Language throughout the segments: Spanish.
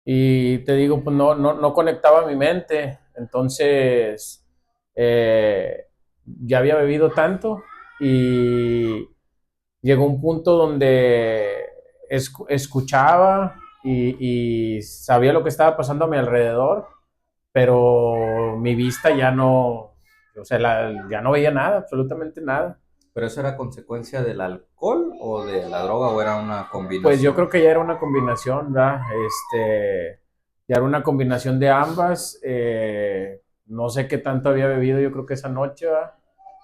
Y te digo, pues no conectaba mi mente. Entonces, ya había bebido tanto y llegó un punto donde escuchaba y sabía lo que estaba pasando a mi alrededor, pero mi vista ya no, o sea, ya no veía nada, absolutamente nada. ¿Pero eso era consecuencia del alcohol o de la droga o era una Pues yo combinación? creo que ya era una combinación, ¿verdad? Ya era una combinación de ambas. No sé qué tanto había bebido, yo creo que esa noche, ¿verdad?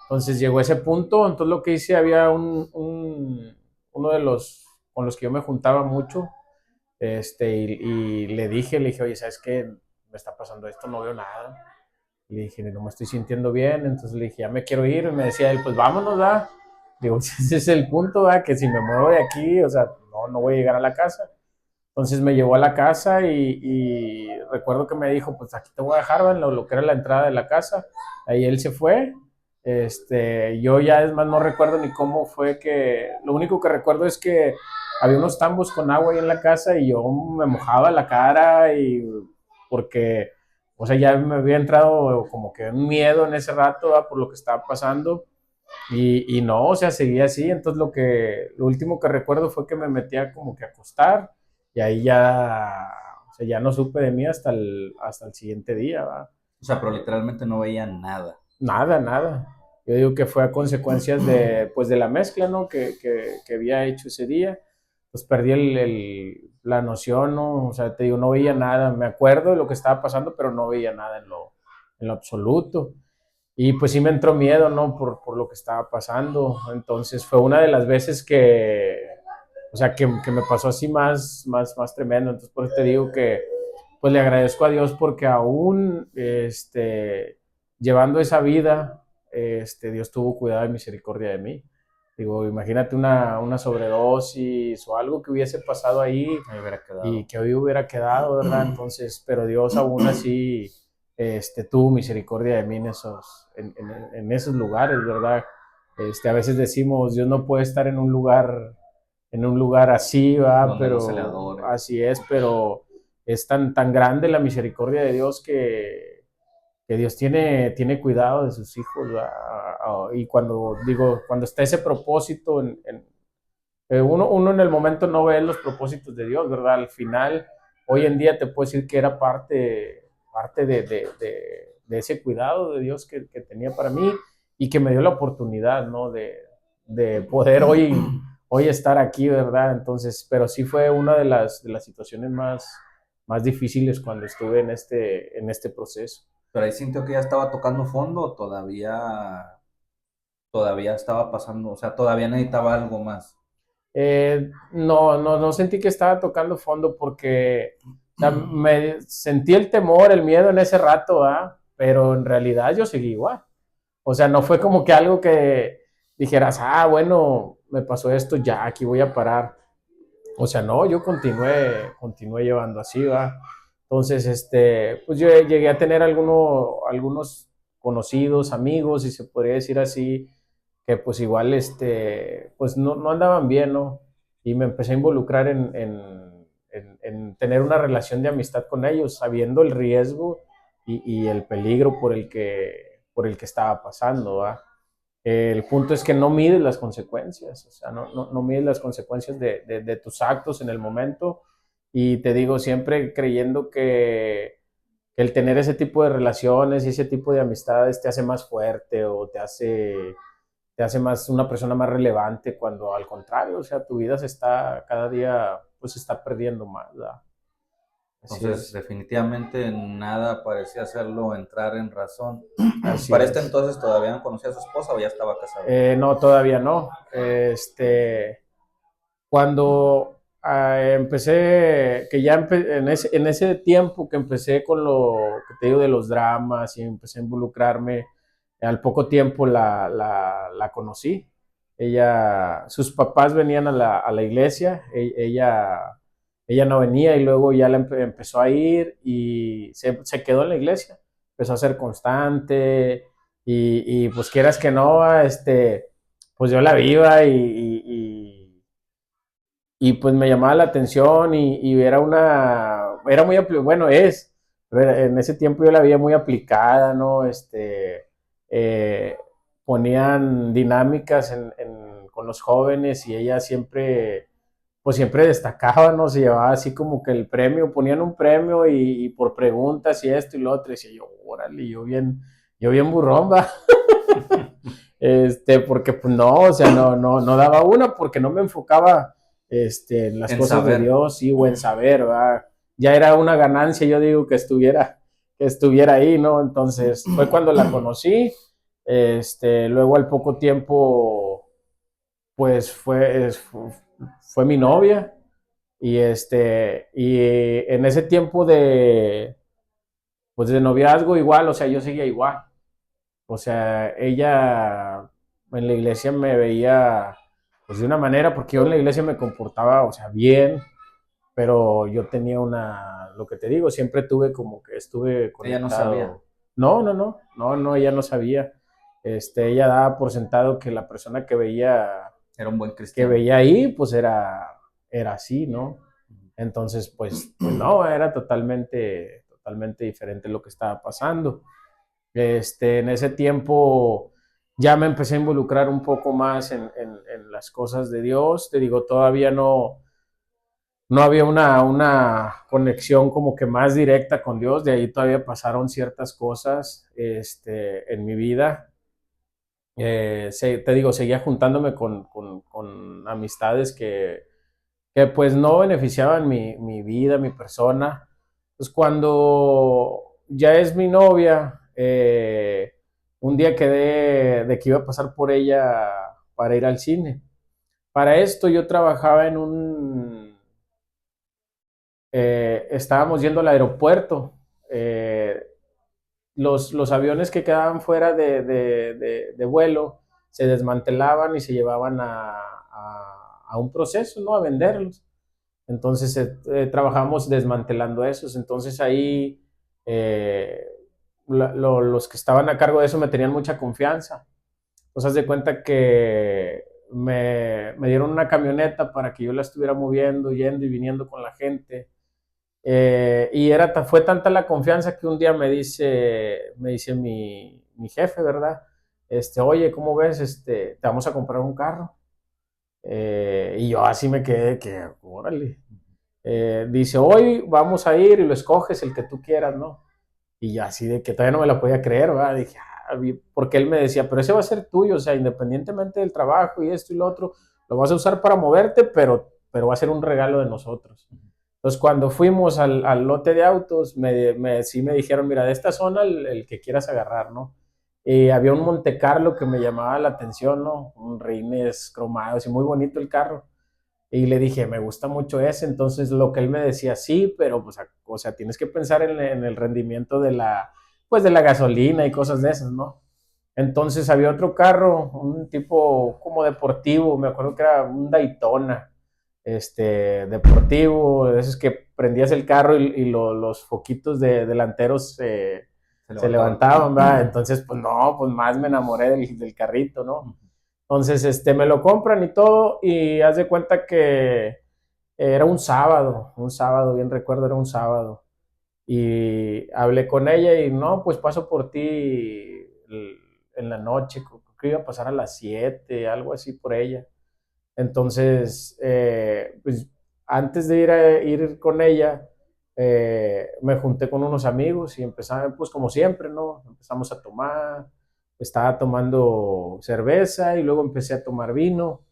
Entonces llegó ese punto, entonces lo que hice, había uno de los con los que yo me juntaba mucho, y le dije, oye, ¿sabes qué? Me está pasando esto, no veo nada. Le dije, no me estoy sintiendo bien, entonces le dije, ya me quiero ir, y me decía él, pues vámonos, ¿verdad? Digo, ese es el punto, ¿verdad? Que si me muevo de aquí, o sea, no voy a llegar a la casa. Entonces me llevó a la casa y recuerdo que me dijo, pues aquí te voy a dejar, ¿verdad? Lo que era la entrada de la casa. Ahí él se fue. Yo ya es más no recuerdo ni cómo fue lo único que recuerdo es que había unos tambos con agua ahí en la casa y yo me mojaba la cara y porque, o sea, ya me había entrado como que un miedo en ese rato, ¿verdad? Por lo que estaba pasando y no, o sea, seguía así. Entonces lo último que recuerdo fue que me metía como que a acostar y ahí ya, o sea, ya no supe de mí hasta el siguiente día, ¿va? O sea, pero literalmente no veía nada. Nada, nada. Yo digo que fue a consecuencias pues de la mezcla, ¿no? Que había hecho ese día. Pues perdí la noción, ¿no? O sea, te digo, no veía nada. Me acuerdo de lo que estaba pasando, pero no veía nada en lo absoluto. Y pues sí me entró miedo, ¿no? Por lo que estaba pasando. Entonces fue una de las veces o sea, que me pasó así más tremendo. Entonces por eso te digo que pues le agradezco a Dios porque aún, llevando esa vida, Dios tuvo cuidado y misericordia de mí. Digo, imagínate una sobredosis o algo que hubiese pasado ahí Ahí hubiera y quedado. que hoy hubiera quedado, ¿verdad? Entonces, pero Dios aún así, tuvo misericordia de mí en esos lugares, ¿verdad? A veces decimos, Dios no puede estar en un lugar así, ¿va? Donde no se le Pero adore. así es, pero es tan grande la misericordia de Dios que Dios tiene cuidado de sus hijos, ¿va? Y cuando está ese propósito uno en el momento no ve los propósitos de Dios, ¿verdad? Al final, hoy en día te puedo decir que era parte de ese cuidado de Dios que tenía para mí y que me dio la oportunidad, ¿no? De poder hoy estar aquí, ¿verdad? Entonces, pero sí fue una de las situaciones más difíciles cuando estuve en este proceso. Pero ahí sintió que ya estaba tocando fondo o todavía estaba pasando, o sea, todavía necesitaba algo más. No sentí que estaba tocando fondo porque, o sea, me sentí el temor, el miedo en ese rato, ¿ah? Pero en realidad yo seguí igual. O sea, no fue como que algo que dijeras, bueno, me pasó esto, ya aquí voy a parar. O sea, no, yo continué llevando así, ¿va? Entonces, pues yo llegué a tener algunos conocidos, amigos, si se podría decir así, que pues igual, pues no andaban bien, ¿no? Y me empecé a involucrar en tener una relación de amistad con ellos, sabiendo el riesgo y el peligro por el que estaba pasando, ¿va? El punto es que no mides las consecuencias, o sea, no mides las consecuencias de tus actos en el momento. Y te digo, siempre creyendo que el tener ese tipo de relaciones y ese tipo de amistades te hace más fuerte o te hace más una persona más relevante, cuando al contrario, o sea, tu vida cada día pues se está perdiendo más, ¿verdad? Así Entonces, es, definitivamente nada parecía hacerlo entrar en razón. así Para este es. entonces todavía no conocía a su esposa o ya estaba casado. No, todavía no. Cuando empecé, que ya en ese tiempo que empecé con lo que te digo de los dramas y empecé a involucrarme, al poco tiempo la conocí. Sus papás venían a la iglesia, ella no venía y luego ya empezó a ir y se quedó en la iglesia, empezó a ser constante y pues quieras que no, pues yo la viva y pues me llamaba la atención y era era muy, bueno, pero en ese tiempo yo la veía muy aplicada, ¿no? Eh, Ponían dinámicas con los jóvenes y ella siempre, pues siempre destacaba, ¿no? Se llevaba así como que el premio, ponían un premio y por preguntas y esto y lo otro, y decía yo, órale, yo bien burrón, va. Porque pues no, o sea, no daba una porque no me enfocaba en las En cosas de saber. Dios, sí, o en saber, ¿verdad? Ya era una ganancia, yo digo, que estuviera ahí, ¿no? Entonces, fue cuando la conocí, luego al poco tiempo, pues fue mi novia, y en ese tiempo pues de noviazgo igual, o sea, yo seguía igual. O sea, ella en la iglesia me veía pues de una manera, porque yo en la iglesia me comportaba, o sea, bien, pero yo tenía lo que te digo, siempre tuve como que estuve Ella no sabía. conectado. No, ella no sabía. Ella daba por sentado que la persona Era un buen que cristiano. veía ahí, pues era así, ¿no? Entonces, pues no, era totalmente diferente lo que estaba pasando. En ese tiempo ya me empecé a involucrar un poco más en las cosas de Dios. Te digo, todavía no había una conexión como que más directa con Dios. De ahí todavía pasaron ciertas cosas en mi vida. Te digo, seguía juntándome con amistades que pues no beneficiaban mi vida, mi persona. Pues cuando ya es mi novia, un día quedé de que iba a pasar por ella para ir al cine. Para esto yo trabajaba estábamos yendo al aeropuerto. Los aviones que quedaban fuera de vuelo se desmantelaban y se llevaban a un proceso, ¿no? A venderlos. Entonces trabajamos desmantelando esos. Entonces ahí eh, los que estaban a cargo de eso me tenían mucha confianza. Pues haz de cuenta que me dieron una camioneta para que yo la estuviera moviendo, yendo y viniendo con la gente. Fue tanta la confianza que un día me dice mi jefe, ¿verdad? Oye, ¿cómo ves? Te vamos a comprar un carro. Y yo así me quedé, que órale. Dice, hoy vamos a ir y lo escoges el que tú quieras, ¿no? Y ya así de que todavía no me la podía creer, ¿verdad? Dije, porque él me decía, pero ese va a ser tuyo, o sea, independientemente del trabajo y esto y lo otro, lo vas a usar para moverte, pero va a ser un regalo de nosotros. Entonces, cuando fuimos al lote de autos, sí me dijeron, mira, de esta zona el que quieras agarrar, ¿no? Y había un Monte Carlo que me llamaba la atención, ¿no? Un rines cromados y muy bonito el carro. Y le dije, me gusta mucho ese. Entonces, lo que él me decía, sí, pero, pues, o sea, tienes que pensar en el rendimiento pues, de la gasolina y cosas de esas, ¿no? Entonces, había otro carro, un tipo como deportivo, me acuerdo que era un Daytona, deportivo, de esos que prendías el carro y los foquitos delanteros se levantaban, ¿verdad? Entonces, pues, no, pues, más me enamoré del carrito, ¿no? Entonces, me lo compran y todo, y haz de cuenta que era un sábado, bien recuerdo, era un sábado. Y hablé con ella y no, pues paso por ti en la noche, creo que iba a pasar a las 7 algo así por ella. Entonces, pues antes de ir con ella, me junté con unos amigos y empezamos, pues como siempre, ¿no? Empezamos a tomar, estaba tomando cerveza y luego empecé a tomar vino.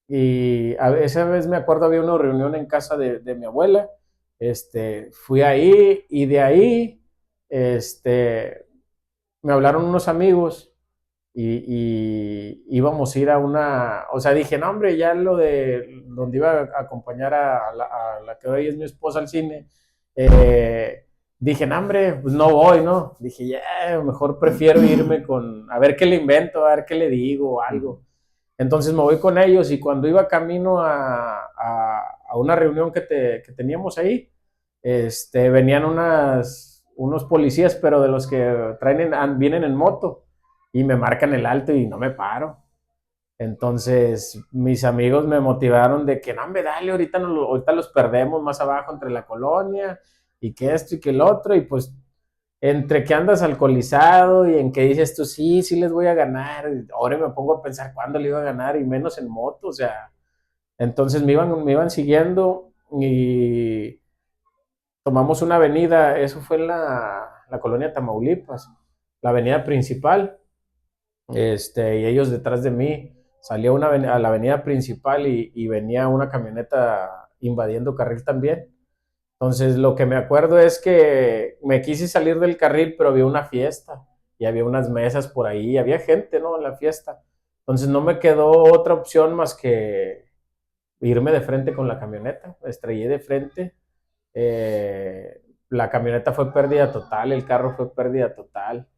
Y esa vez me acuerdo había una reunión en casa de mi abuela. Fui ahí y de ahí, me hablaron unos amigos y íbamos a ir o sea, dije, no, hombre, ya lo de donde iba a acompañar a la que hoy es mi esposa al cine, dije, no, hombre, pues no voy, ¿no? Dije, ya, mejor prefiero irme a ver qué le invento, a ver qué le digo o algo. Entonces me voy con ellos y cuando iba camino a una reunión que teníamos ahí, venían unos policías, pero de los que vienen en moto y me marcan el alto y no me paro. Entonces, mis amigos me motivaron de que, no, hombre, dale, ahorita, ahorita los perdemos más abajo entre la colonia, y que esto y que el otro, y pues, entre que andas alcoholizado y en que dices tú, sí, sí les voy a ganar, ahora me pongo a pensar cuándo le iba a ganar, y menos en moto, o sea, entonces me iban siguiendo y tomamos una avenida, eso fue en la colonia Tamaulipas, la avenida principal, y ellos detrás de mí. Salía a la avenida principal y venía una camioneta invadiendo carril también. Entonces, lo que me acuerdo es que me quise salir del carril, pero había una fiesta y había unas mesas por ahí, había gente, ¿no? En la fiesta. Entonces, no me quedó otra opción más que irme de frente con la camioneta. Me estrellé de frente. La camioneta fue pérdida total, el carro fue pérdida total.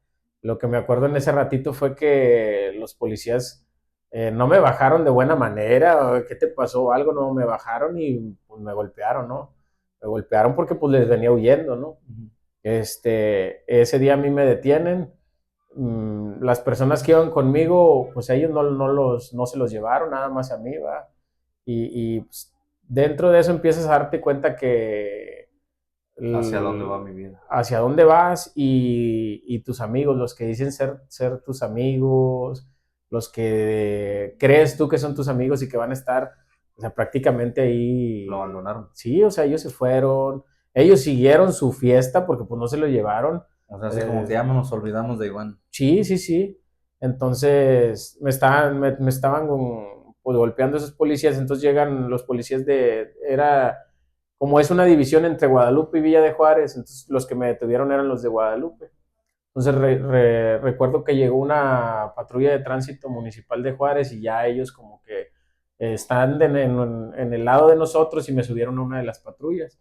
Lo que me acuerdo en ese ratito fue que los policías no me bajaron de buena manera. ¿Qué te pasó? Algo, no, me bajaron y pues, me golpearon, ¿no? Me golpearon porque pues les venía huyendo, ¿no? Ese día a mí me detienen. Las personas que iban conmigo, pues ellos no se los llevaron, nada más a mí, ¿va? Pues, dentro de eso empiezas a darte cuenta que ¿Hacia dónde va mi vida? hacia dónde vas y tus amigos, los que dicen ser tus amigos, los que crees tú que son tus amigos y que van a estar, o sea, prácticamente Lo ahí, abandonaron. sí, o sea, ellos se fueron, ellos siguieron su fiesta porque pues no se lo llevaron. O sea, así como que Eh, ya no nos olvidamos de Iván. sí, sí, sí. Entonces me estaban pues, golpeando esos policías, entonces llegan los policías como es una división entre Guadalupe y Villa de Juárez, entonces los que me detuvieron eran los de Guadalupe. Entonces recuerdo que llegó una patrulla de tránsito municipal de Juárez y ya ellos como que están en el lado de nosotros y me subieron a una de las patrullas.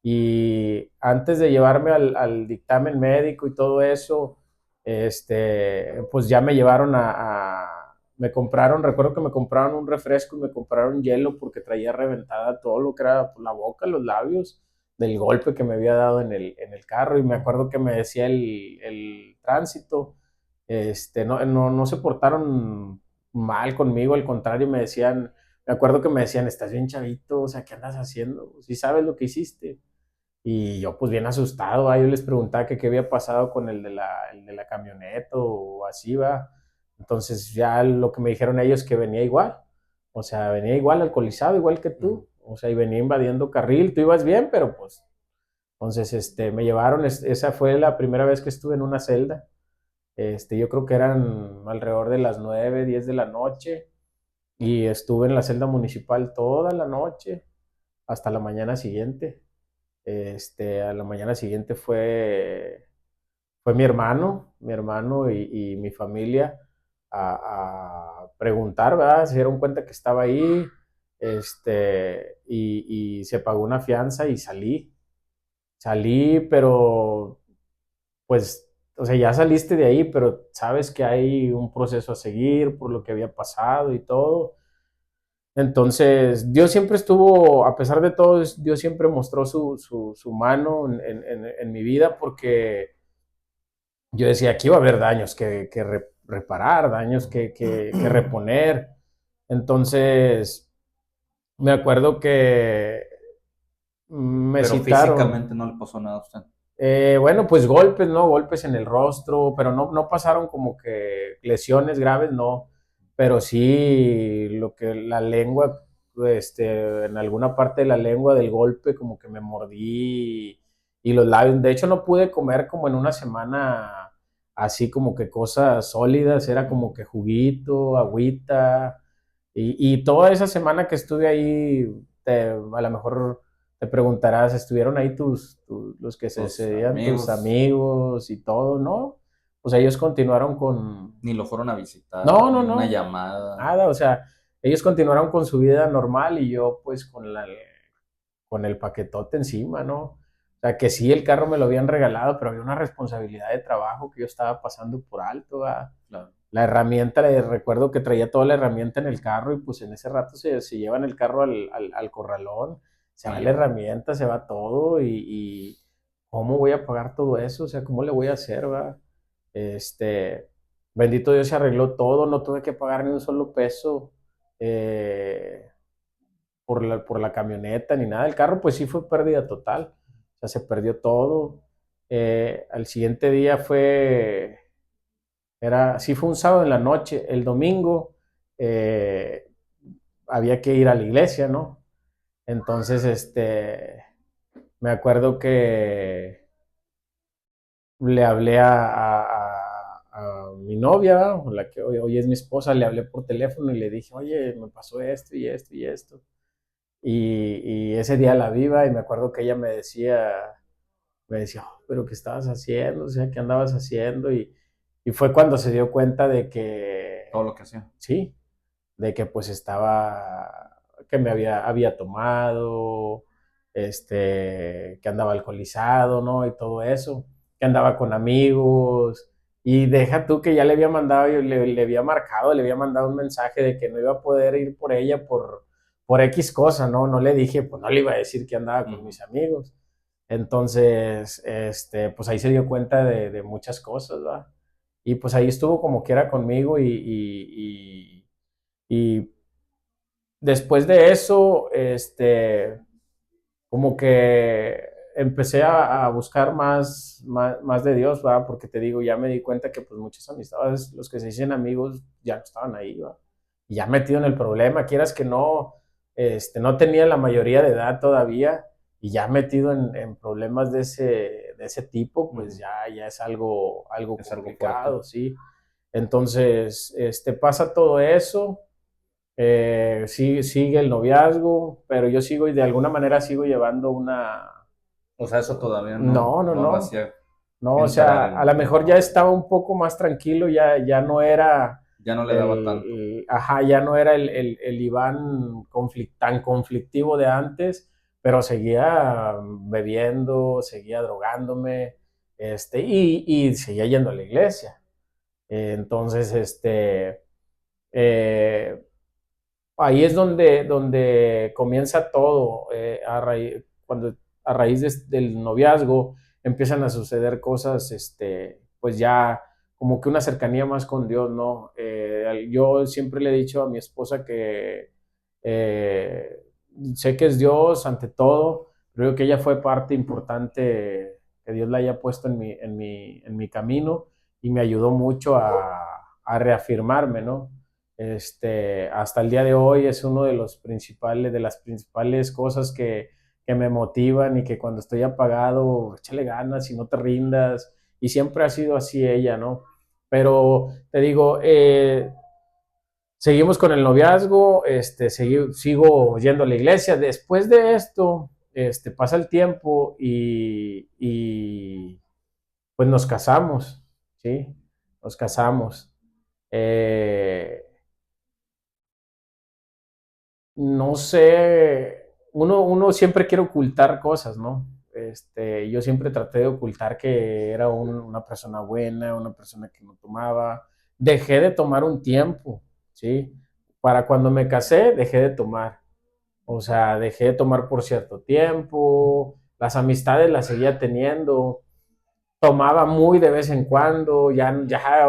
Y antes de llevarme al dictamen médico y todo eso, pues ya me llevaron me compraron, recuerdo que me compraron un refresco y me compraron hielo porque traía reventada todo lo que era pues, la boca, los labios, del golpe que me había dado en el carro. Y me acuerdo que me decía el tránsito, no se portaron mal conmigo, al contrario, me acuerdo que me decían, estás bien chavito, o sea, ¿qué andas haciendo? Si sabes lo que hiciste. Y yo pues bien asustado, yo les preguntaba que qué había pasado con el de la camioneta o así, va. Entonces ya lo que me dijeron ellos que venía igual, o sea, venía igual alcoholizado, igual que tú, o sea, y venía invadiendo carril, tú ibas bien, pero pues, entonces, me llevaron, esa fue la primera vez que estuve en una celda, yo creo que eran alrededor de las 9 10 de la noche, y estuve en la celda municipal toda la noche, hasta la mañana siguiente. A la mañana siguiente fue mi hermano y mi familia a preguntar, ¿verdad? Se dieron cuenta que estaba ahí, y se pagó una fianza y salí. Salí, pero pues, o sea, ya saliste de ahí, pero sabes que hay un proceso a seguir por lo que había pasado y todo. Entonces, Dios siempre estuvo, a pesar de todo, Dios siempre mostró su mano en mi vida porque yo decía, aquí va a haber daños que reparar, daños que reponer. Entonces, me acuerdo que me Pero citaron. físicamente no le pasó nada a usted. Bueno, pues golpes, ¿no? Golpes en el rostro, pero no pasaron como que lesiones graves, no. Pero sí lo que la lengua, en alguna parte de la lengua del golpe, como que me mordí y los labios. De hecho, no pude comer como en una semana así como que cosas sólidas, era como que juguito, agüita. Y toda esa semana que estuve ahí, a lo mejor te preguntarás, ¿estuvieron ahí los que se Tus serían tus amigos amigos y todo? ¿No? Pues ellos continuaron con. ni lo fueron a visitar, No, no, ni una no, llamada. nada, o sea, ellos continuaron con su vida normal y yo pues con el paquetote encima, ¿no? O sea, que sí, el carro me lo habían regalado, pero había una responsabilidad de trabajo que yo estaba pasando por alto, ¿verdad? Claro. La herramienta, recuerdo que traía toda la herramienta en el carro y pues en ese rato se llevan el carro al corralón, se va Y la ya. herramienta, se va todo ¿cómo voy a pagar todo eso? O sea, ¿cómo le voy a hacer, va? Este, bendito Dios se arregló todo, no tuve que pagar ni un solo peso eh, por la camioneta ni nada. El carro pues sí fue pérdida total, o sea, se perdió todo. Al siguiente día sí fue un sábado en la noche, el domingo eh, había que ir a la iglesia, ¿no? Entonces, me acuerdo que le hablé a mi novia, o la que hoy es mi esposa, le hablé por teléfono y le dije, oye, me pasó esto y esto y esto. Y ese día la viva y me acuerdo que ella me decía, "Oh, pero ¿qué estabas haciendo? O sea, ¿qué andabas haciendo?" Y fue cuando se dio cuenta de Todo que, lo que hacía. sí, de que pues que había tomado, que andaba alcoholizado, ¿no? Y todo eso, que andaba con amigos. Y deja tú que ya le había mandado, yo le había marcado, le había mandado un mensaje de que no iba a poder ir por ella por X cosa, ¿no? No le dije, pues no le iba a decir que andaba con mis amigos. Entonces, pues ahí se dio cuenta de muchas cosas, ¿va? Y pues ahí estuvo como que era conmigo y después de eso, como que empecé a buscar más de Dios, ¿va? Porque te digo, ya me di cuenta que pues muchas amistades, los que se dicen amigos, ya no estaban ahí, ¿va? Y ya metido en el problema, quieras que no, no tenía la mayoría de edad todavía, y ya metido en problemas de ese tipo, pues ya es algo Es algo fuerte. complicado, ¿sí? Entonces, pasa todo eso, sí, sigue el noviazgo, pero yo sigo y de alguna manera sigo llevando una... O sea, eso todavía No, no, no lo no. hacía No, o entrar sea, a lo en mejor ya problemas. estaba un poco más tranquilo, ya no era Ya no le daba tanto. ajá, ya no era el Iván tan conflictivo de antes, pero seguía bebiendo, seguía drogándome, y seguía yendo a la iglesia. Entonces, eh, ahí es donde comienza todo, a raíz del noviazgo empiezan a suceder cosas, pues ya como que una cercanía más con Dios, ¿no? Yo siempre le he dicho a mi esposa que eh, sé que es Dios ante todo, creo que ella fue parte importante que Dios la haya puesto en mi camino y me ayudó mucho a reafirmarme, ¿no? Hasta el día de hoy es uno de las principales cosas que me motivan y que cuando estoy apagado, échale ganas y no te rindas. Y siempre ha sido así ella, ¿no? Pero te digo, seguimos con el noviazgo, sigo yendo a la iglesia. Después de esto, pasa el tiempo y pues nos casamos, ¿sí? Nos casamos. Eh, no sé, uno siempre quiere ocultar cosas, ¿no? Yo siempre traté de ocultar que era una persona buena, una persona que no tomaba. Dejé de tomar un tiempo, ¿sí? Para cuando me casé, dejé de tomar. O sea, dejé de tomar por cierto tiempo, las amistades las seguía teniendo, tomaba muy de vez en cuando, ya,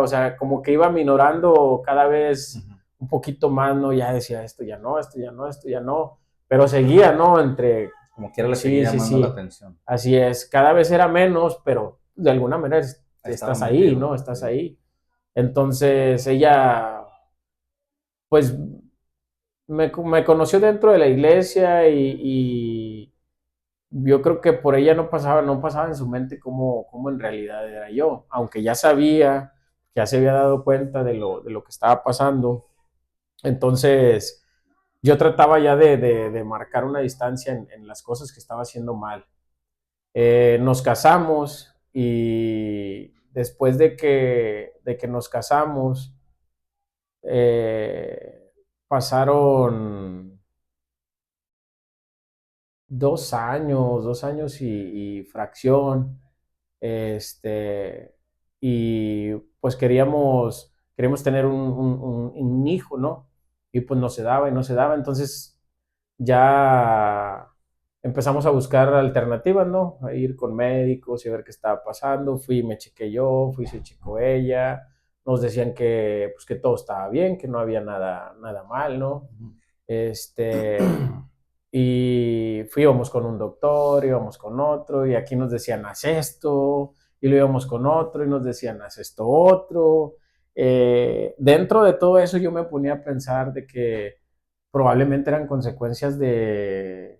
o sea, como que iba minorando cada vez un poquito más, ¿no? Ya decía, esto ya no, esto ya no, esto ya no, pero seguía, ¿no? Como quiera le seguía Sí, sí, llamando la sí, atención. así es, cada vez era menos, pero de alguna manera Ahí estaba estás ahí, metido. ¿no? Estás Sí. ahí. Entonces ella, pues, me conoció dentro de la iglesia y yo creo que por ella no pasaba en su mente cómo en realidad era yo, aunque ya sabía, ya se había dado cuenta de lo que estaba pasando. Entonces, yo trataba ya de marcar una distancia en las cosas que estaba haciendo mal. Nos casamos y después de que nos casamos, pasaron 2 años y fracción, este, y pues queríamos tener un hijo, ¿no? Y pues no se daba y no se daba, entonces ya empezamos a buscar alternativas, ¿no? A ir con médicos y a ver qué estaba pasando, me chequé yo, se checó ella, nos decían que, pues, que todo estaba bien, que no había nada mal, ¿no? Y íbamos con un doctor, íbamos con otro, y aquí nos decían, haz esto, y lo íbamos con otro, y nos decían, haz esto otro. Dentro de todo eso yo me ponía a pensar de que probablemente eran consecuencias de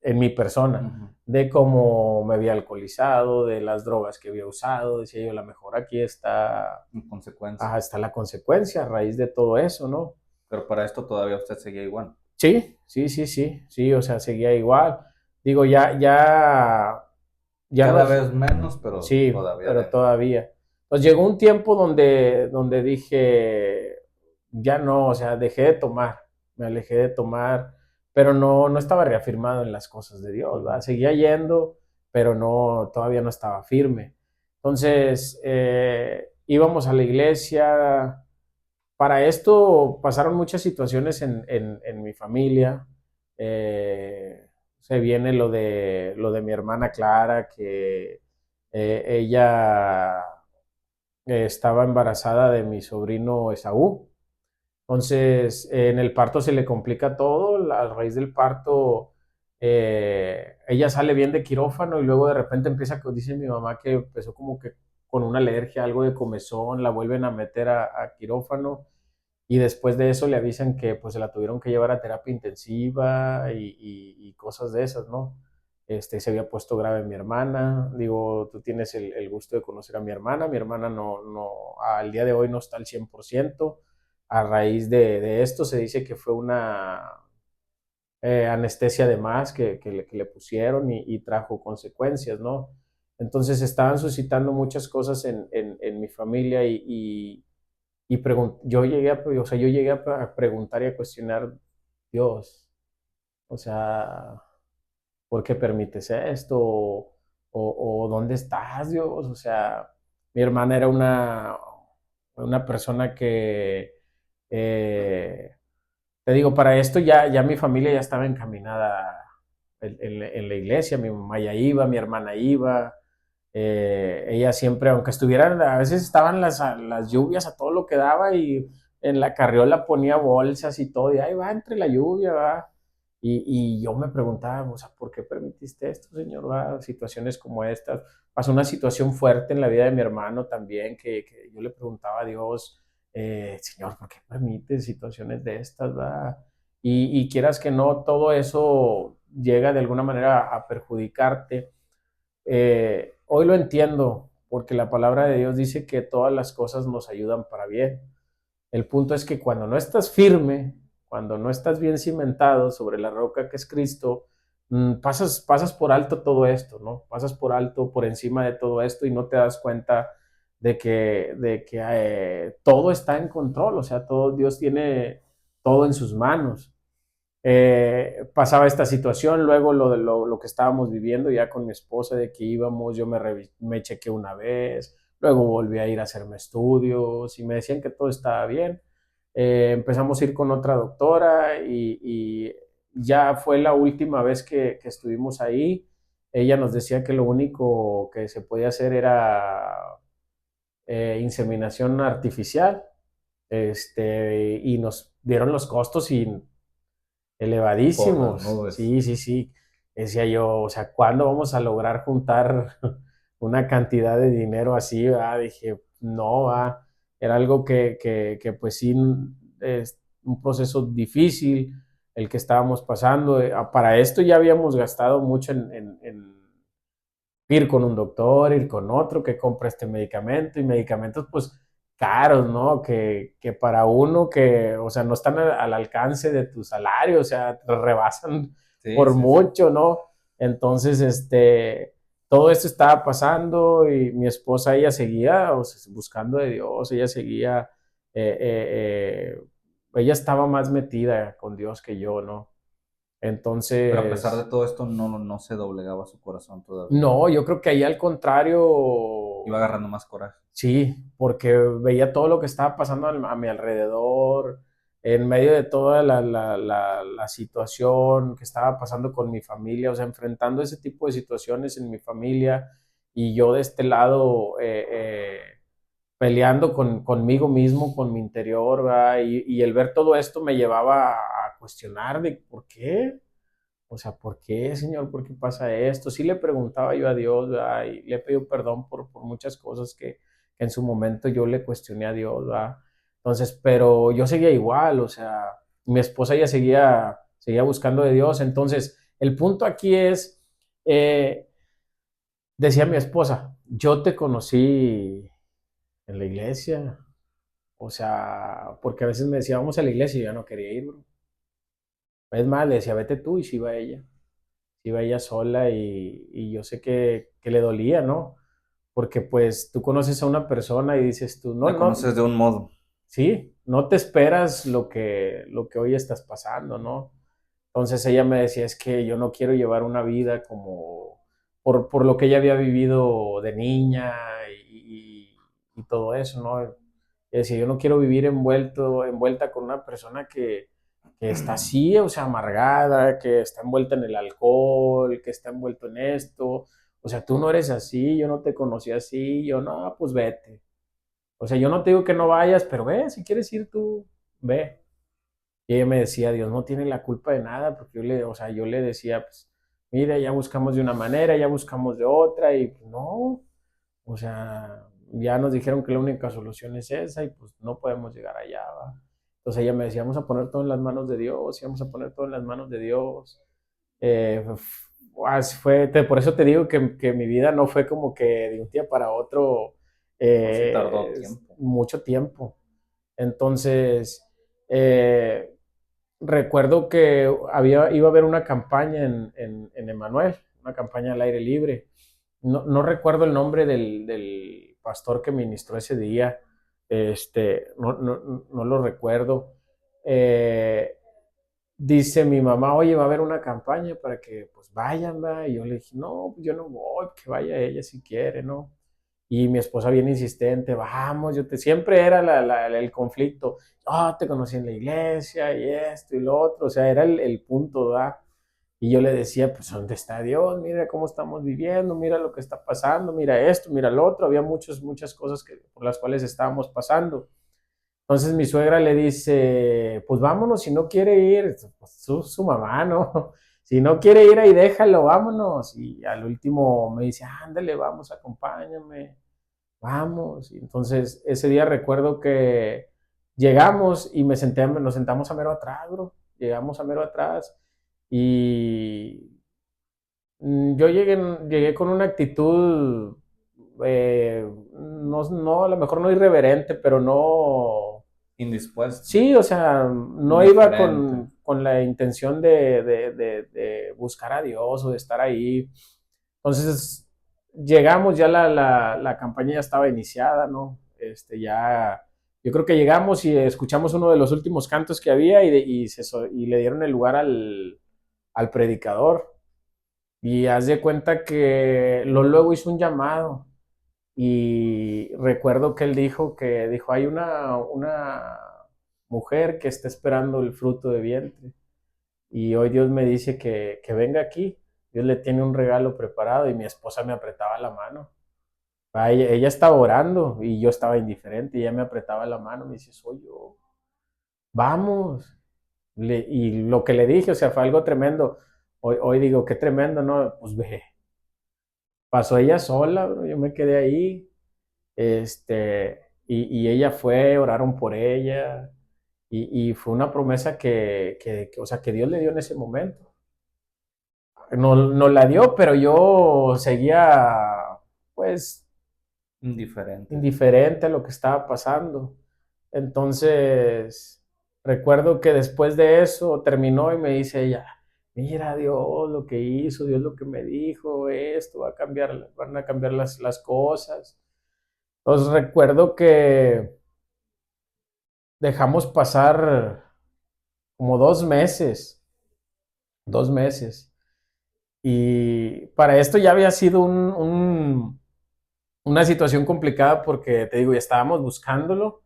en mi persona, Ujú. de cómo me había alcoholizado, de las drogas que había usado. Decía yo, a lo mejor aquí está, En consecuencia. ajá, está la consecuencia a raíz de todo eso, ¿no? Pero para esto todavía usted seguía igual. Sí, sí, sí, sí, sí, o sea, seguía igual. Digo, ya no Cada es, vez menos, pero sí, todavía pero dentro. todavía. Pues llegó un tiempo donde dije, ya no, o sea, dejé de tomar, me alejé de tomar, pero no estaba reafirmado en las cosas de Dios, ¿verdad? Seguía yendo, pero no, todavía no estaba firme. Entonces, íbamos a la iglesia. Para esto pasaron muchas situaciones en mi familia. Se viene lo de mi hermana Clara, que ella estaba embarazada de mi sobrino Esaú. Entonces, en el parto se le complica todo. A raíz del parto, ella sale bien de quirófano y luego de repente empieza, dice mi mamá que empezó como que con una alergia, algo de comezón, la vuelven a meter a quirófano y después de eso le avisan que pues se la tuvieron que llevar a terapia intensiva y cosas de esas, ¿no? Se había puesto grave mi hermana. Digo, tú tienes el gusto de conocer a mi hermana no, al día de hoy no está al 100%. A raíz de esto se dice que fue una anestesia de más que le pusieron y trajo consecuencias, ¿no? Entonces estaban suscitando muchas cosas en mi familia yo llegué a preguntar y a cuestionar, Dios, o sea, ¿por qué permites esto? O ¿dónde estás, Dios? O sea, mi hermana era una persona que, eh, te digo, para esto ya mi familia ya estaba encaminada en la iglesia, mi mamá ya iba, mi hermana iba, ella siempre, aunque estuvieran, a veces estaban las lluvias a todo lo que daba y en la carriola ponía bolsas y todo, y ahí va entre la lluvia, va. Y yo me preguntaba, o sea, ¿por qué permitiste esto, señor? Va? Situaciones como estas. Pasó una situación fuerte en la vida de mi hermano también, que yo le preguntaba a Dios, Señor, ¿por qué permites situaciones de estas? Va? Y quieras que no, todo eso llega de alguna manera a perjudicarte. Hoy lo entiendo, porque la palabra de Dios dice que todas las cosas nos ayudan para bien. El punto es que cuando no estás firme, cuando no estás bien cimentado sobre la roca que es Cristo, pasas por alto todo esto, ¿no? Pasas por alto, por encima de todo esto y no te das cuenta de que todo está en control, o sea, todo, Dios tiene todo en sus manos. Pasaba esta situación, luego lo que estábamos viviendo ya con mi esposa, de que íbamos, yo me chequé una vez, luego volví a ir a hacerme estudios y me decían que todo estaba bien. Empezamos a ir con otra doctora y ya fue la última vez que estuvimos ahí. Ella nos decía que lo único que se podía hacer era inseminación artificial, y nos dieron los costos y Por las elevadísimos. nubes. Sí, sí, sí. Decía yo, o sea, ¿cuándo vamos a lograr juntar una cantidad de dinero así? ¿Va? Dije, no, va. Era algo que pues sí, es un proceso difícil el que estábamos pasando. Para esto ya habíamos gastado mucho en ir con un doctor, ir con otro que compra este medicamento y medicamentos pues caros, ¿no? Que para uno que, o sea, no están al alcance de tu salario, o sea, te rebasan Sí, por sí, sí. mucho, ¿no? Entonces, todo esto estaba pasando y mi esposa, ella seguía, o sea, buscando de Dios, ella seguía, eh, eh, ella estaba más metida con Dios que yo, ¿no? Pero a pesar de Entonces, todo esto, no se doblegaba su corazón todavía. no, yo creo que ahí al contrario, Iba agarrando más coraje. sí, porque veía todo lo que estaba pasando a mi alrededor, en medio de toda la situación que estaba pasando con mi familia, o sea, enfrentando ese tipo de situaciones en mi familia y yo de este lado, peleando conmigo mismo, con mi interior, ¿verdad? Y el ver todo esto me llevaba a cuestionar de por qué, o sea, ¿por qué, Señor? ¿Por qué pasa esto? Sí le preguntaba yo a Dios, ¿verdad? Y le he pedido perdón por muchas cosas que en su momento yo le cuestioné a Dios, ¿verdad? Entonces, pero yo seguía igual, o sea, mi esposa ya seguía buscando de Dios. Entonces, el punto aquí es, eh, decía mi esposa, yo te conocí en la iglesia, o sea, porque a veces me decía, vamos a la iglesia y yo ya no quería ir, bro. Es más, le decía, vete tú y si iba ella. Iba ella sola y yo sé que le dolía, ¿no? Porque pues tú conoces a una persona y dices tú, no, La no, conoces de un modo. sí, no te esperas lo que hoy estás pasando, ¿no? Entonces ella me decía, es que yo no quiero llevar una vida como por lo que ella había vivido de niña y todo eso, ¿no? Y decía, yo no quiero vivir envuelta con una persona que está así, o sea, amargada, que está envuelta en el alcohol, que está envuelto en esto. O sea, tú no eres así, yo no te conocí así, yo no, pues vete. O sea, yo no te digo que no vayas, pero ve, si quieres ir tú, ve. Y ella me decía, Dios no tiene la culpa de nada, porque o sea, yo le decía, pues, mira, ya buscamos de una manera, ya buscamos de otra, y pues, no, o sea, ya nos dijeron que la única solución es esa, y pues no podemos llegar allá, ¿va? Entonces ella me decía, vamos a poner todo en las manos de Dios, y vamos a poner todo en las manos de Dios. Por eso te digo que mi vida no fue como que de un día para otro, No, sí tardó tiempo. mucho tiempo. Entonces, recuerdo que iba a haber una campaña en Emanuel, una campaña al aire libre. No, no recuerdo el nombre del pastor que ministró ese día, no lo recuerdo. Eh, Dice mi mamá, oye, va a haber una campaña para que pues vayan, ¿va? Y yo le dije, no, pues yo no voy, que vaya ella si quiere, ¿no? Y mi esposa bien insistente, vamos, siempre era el conflicto, te conocí en la iglesia y esto y lo otro, o sea, era el punto, ¿va? Y yo le decía, pues, ¿dónde está Dios? Mira cómo estamos viviendo, mira lo que está pasando, mira esto, mira lo otro, había muchas cosas por las cuales estábamos pasando. Entonces mi suegra le dice, pues vámonos, si no quiere ir, pues, su mamá, ¿no? Si no quiere ir ahí, déjalo, vámonos. Y al último me dice, ándale, vamos, acompáñame, vamos. Y entonces ese día recuerdo que llegamos y nos sentamos a mero atrás, bro. Llegamos a mero atrás y yo llegué con una actitud, no, a lo mejor no irreverente, pero no. Indispuesto. Sí, o sea, no iba Indiferente. con la intención de buscar a Dios o de estar ahí. Entonces, llegamos, ya la campaña ya estaba iniciada, ¿no? Yo creo que llegamos y escuchamos uno de los últimos cantos que había y le dieron el lugar al predicador. Y haz de cuenta que luego hizo un llamado y recuerdo que él dijo, hay una mujer que está esperando el fruto de vientre y hoy Dios me dice que venga aquí. Dios le tiene un regalo preparado y mi esposa me apretaba la mano. Ella estaba orando y yo estaba indiferente y ella me apretaba la mano, me dice, soy yo, vamos. Y lo que le dije, o sea, fue algo tremendo. Hoy digo, qué tremendo, ¿no? Pues ve, pasó ella sola, bro, yo me quedé ahí, y ella fue, oraron por ella, y fue una promesa o sea, que Dios le dio en ese momento. No la dio, pero yo seguía, pues, Indiferente. indiferente a lo que estaba pasando. Entonces, recuerdo que después de eso terminó y me dice ella, mira Dios lo que hizo, Dios lo que me dijo, esto van a cambiar las cosas. Entonces recuerdo que dejamos pasar como 2 meses, 2 meses. Y para esto ya había sido una situación complicada porque, te digo, ya estábamos buscándolo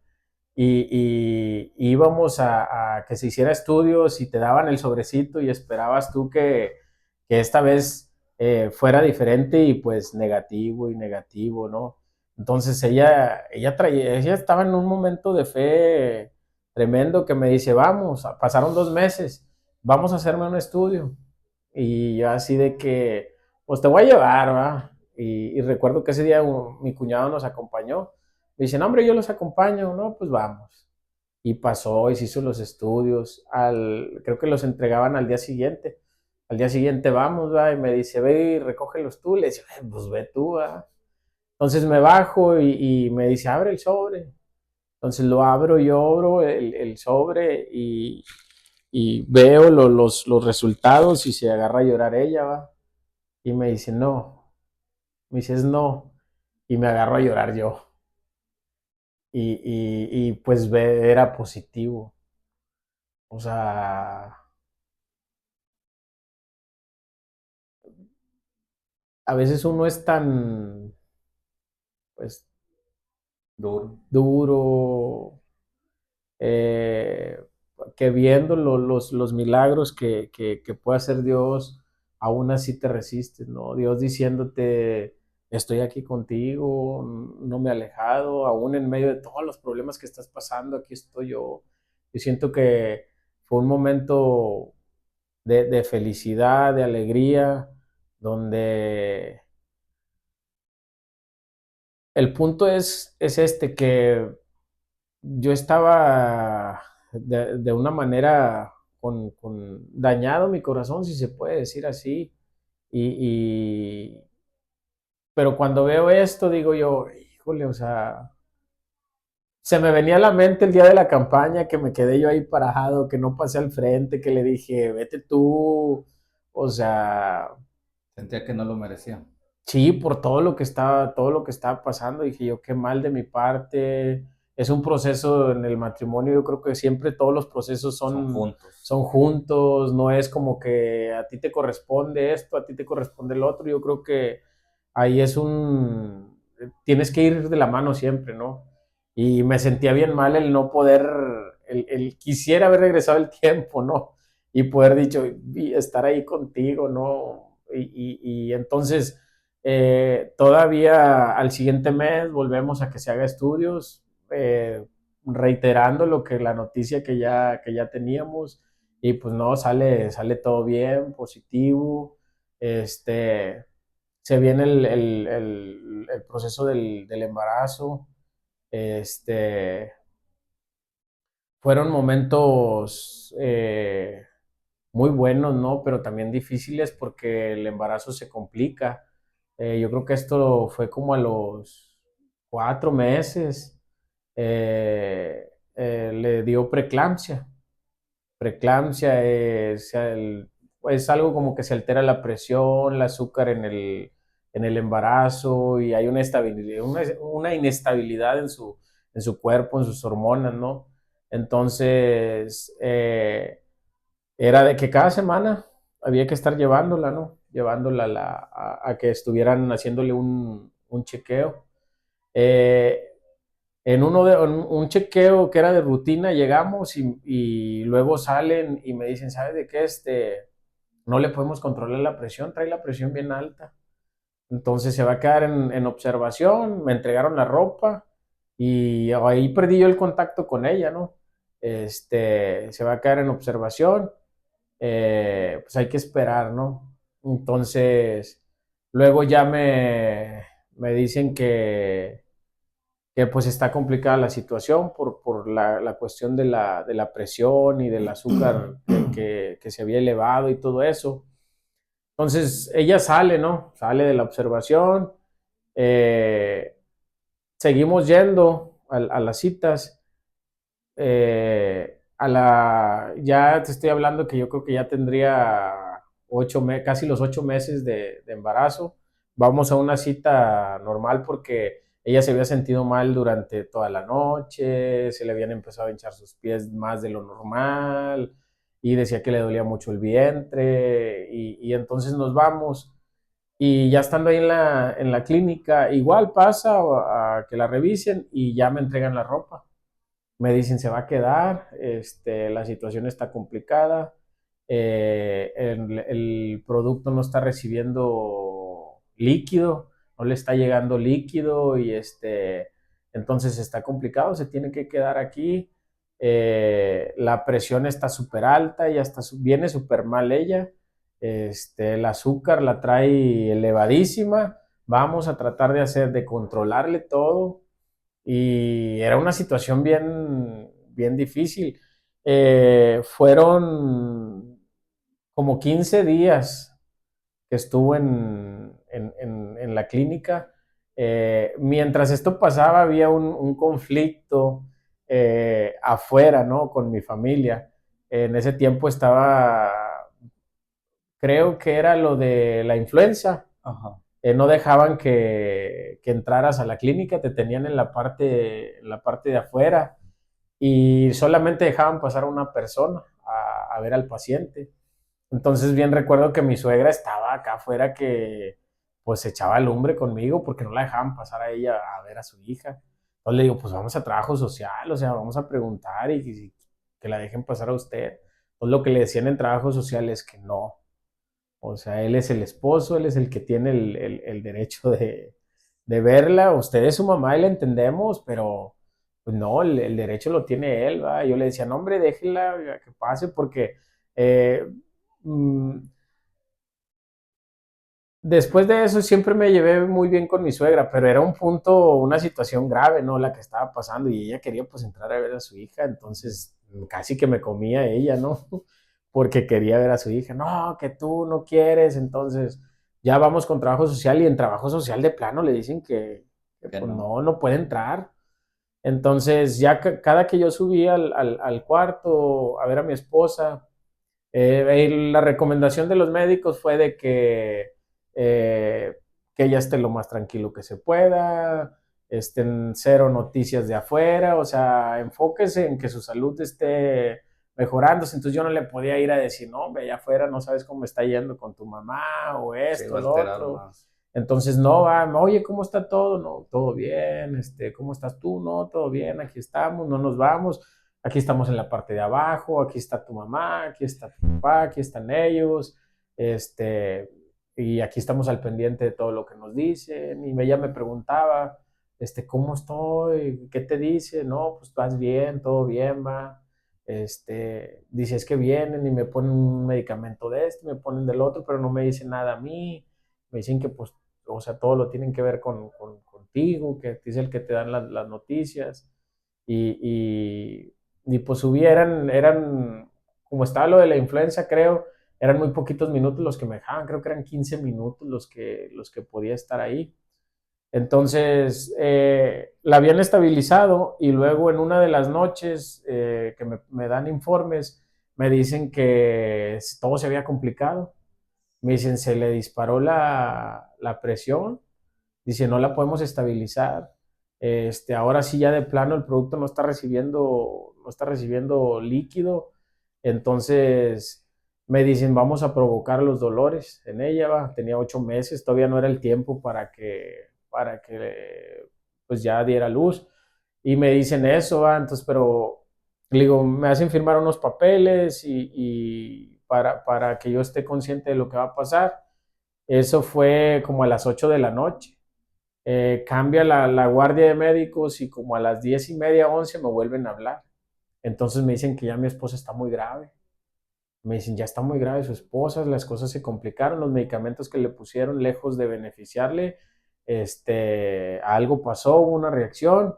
y íbamos a que se hiciera estudios y te daban el sobrecito y esperabas tú que esta vez fuera diferente y pues negativo y negativo, ¿no? Entonces ella estaba en un momento de fe tremendo que me dice, vamos, pasaron 2 meses, vamos a hacerme un estudio. Y yo así de que, pues te voy a llevar, ¿va? Y recuerdo que ese día mi cuñado nos acompañó. Me dice, no, hombre, yo los acompaño, no, pues vamos. Y pasó y se hizo los estudios. Creo que los entregaban al día siguiente. Al día siguiente vamos, ¿va? Y me dice, ve y recógelos tú. Le dice, pues ve tú, ¿va? Entonces me bajo y me dice, abre el sobre. Entonces lo abro, yo abro el sobre y veo los resultados y se agarra a llorar ella, ¿va? Y me dice, no. Me dice, es no. Y me agarro a llorar yo. Y pues era positivo. O sea, a veces uno es tan, pues, Duro. duro, eh, que viendo los milagros que puede hacer Dios, aún así te resistes, ¿no? Dios diciéndote, estoy aquí contigo, no me he alejado, aún en medio de todos los problemas que estás pasando, aquí estoy yo. Yo siento que fue un momento de felicidad, de alegría, donde el punto es este, que yo estaba de una manera con dañado mi corazón, si se puede decir así, y, pero cuando veo esto digo yo, híjole, o sea, se me venía a la mente el día de la campaña que me quedé yo ahí parado, que no pasé al frente, que le dije, vete tú, o sea, Sentía que no lo merecía. sí, por todo lo que estaba pasando, dije yo, qué mal de mi parte. Es un proceso en el matrimonio, yo creo que siempre todos los procesos Son son, juntos. son juntos, no es como que a ti te corresponde esto, a ti te corresponde el otro. Yo creo que ahí tienes que ir de la mano siempre, ¿no? Y me sentía bien mal el no poder, quisiera haber regresado el tiempo, ¿no? Y poder dicho, y estar ahí contigo, ¿no? Y entonces todavía al siguiente mes volvemos a que se haga estudios, reiterando la noticia que ya teníamos, y pues no, sale todo bien, positivo. Este, Se viene el proceso del embarazo. Este, Fueron momentos muy buenos, ¿no? Pero también difíciles porque el embarazo se complica. Yo creo que esto fue como a los 4 meses. Le dio preeclampsia. Preeclampsia es algo como que se altera la presión, el azúcar en el embarazo, y hay una inestabilidad en su cuerpo, en sus hormonas, ¿no? Entonces, era de que cada semana había que estar llevándola, ¿no? Llevándola a que estuvieran haciéndole un chequeo. Eh, en un chequeo que era de rutina llegamos y luego salen y me dicen, ¿sabes de qué? No le podemos controlar la presión, trae la presión bien alta. Entonces se va a quedar en observación, me entregaron la ropa y ahí perdí yo el contacto con ella, ¿no? Se va a quedar en observación, pues hay que esperar, ¿no? Entonces, luego ya me dicen que pues está complicada la situación por la cuestión de la presión y del azúcar que se había elevado y todo eso. Entonces ella sale, ¿no? Sale de la observación, eh, seguimos yendo a las citas. Ya te estoy hablando que yo creo que ya tendría casi los 8 meses de embarazo. Vamos a una cita normal porque ella se había sentido mal durante toda la noche, se le habían empezado a hinchar sus pies más de lo normal y decía que le dolía mucho el vientre, y entonces nos vamos. Y ya estando ahí en la clínica, igual pasa a que la revisen y ya me entregan la ropa. Me dicen, se va a quedar, la situación está complicada, el producto no está recibiendo líquido, no le está llegando líquido y entonces está complicado, se tiene que quedar aquí. La presión está súper alta, ya está, viene súper mal ella. El azúcar la trae elevadísima. Vamos a tratar de controlarle todo. Y era una situación bien, bien difícil. Fueron como 15 días que estuvo en la clínica. Mientras esto pasaba, había un conflicto afuera, ¿no? Con mi familia. En ese tiempo estaba, creo que era lo de la influenza. Ajá. No dejaban que entraras a la clínica, te tenían en la parte de afuera y solamente dejaban pasar a una persona a ver al paciente. Entonces bien recuerdo que mi suegra estaba acá afuera que pues echaba lumbre conmigo porque no la dejaban pasar a ella a ver a su hija. Entonces le digo, pues vamos a trabajo social, o sea, vamos a preguntar y que la dejen pasar a usted. Pues lo que le decían en trabajo social es que no. O sea, él es el esposo, él es el que tiene el derecho de verla. Usted es su mamá y la entendemos, pero pues no, el derecho lo tiene él, ¿va? Yo le decía, no, hombre, déjela que pase porque eh, mm, después de eso siempre me llevé muy bien con mi suegra, pero era un punto, una situación grave, ¿no? La que estaba pasando y ella quería pues entrar a ver a su hija, entonces casi que me comía ella, ¿no? Porque quería ver a su hija. No, que tú no quieres, entonces ya vamos con trabajo social y en trabajo social de plano le dicen que Que pues no. no, no puede entrar. Entonces ya cada que yo subía al cuarto a ver a mi esposa, la recomendación de los médicos fue de eh, que ella esté lo más tranquilo que se pueda, estén cero noticias de afuera, o sea, enfóquese en que su salud esté mejorándose. Entonces yo no le podía ir a decir, no, ve allá afuera, no sabes cómo está yendo con tu mamá o Se esto, iba a lo alterar otro. más. Entonces no va, oye, ¿cómo está todo? No, todo bien, ¿cómo estás tú? No, todo bien, aquí estamos, no nos vamos. Aquí estamos en la parte de abajo, aquí está tu mamá, aquí está tu papá, aquí están ellos, este, y aquí estamos al pendiente de todo lo que nos dicen. Y ella me preguntaba, ¿cómo estoy? ¿Qué te dice? No, pues vas bien, todo bien, va. Dice, es que vienen y me ponen un medicamento de este, me ponen del otro, pero no me dicen nada a mí. Me dicen que, pues, o sea, todo lo tienen que ver contigo, que es el que te dan las noticias. Y, y pues eran, como estaba lo de la influenza, creo, eran muy poquitos minutos los que me dejaban, creo que eran 15 minutos los que podía estar ahí. Entonces, la habían estabilizado y luego en una de las noches que me dan informes, me dicen que todo se había complicado. Me dicen, se le disparó la presión, dice, no la podemos estabilizar. Ahora sí ya de plano el producto no está recibiendo líquido. Entonces me dicen, vamos a provocar los dolores en ella, va. Tenía 8 meses, todavía no era el tiempo para que pues ya diera luz. Y me dicen eso, va. Entonces, pero le digo, me hacen firmar unos papeles y para que yo esté consciente de lo que va a pasar. Eso fue como a las 8 de la noche. Cambia la guardia de médicos y como a las 10:30, 11 me vuelven a hablar. Entonces me dicen que ya mi esposa está muy grave. Me dicen, ya está muy grave su esposa, las cosas se complicaron, los medicamentos que le pusieron, lejos de beneficiarle, algo pasó, hubo una reacción.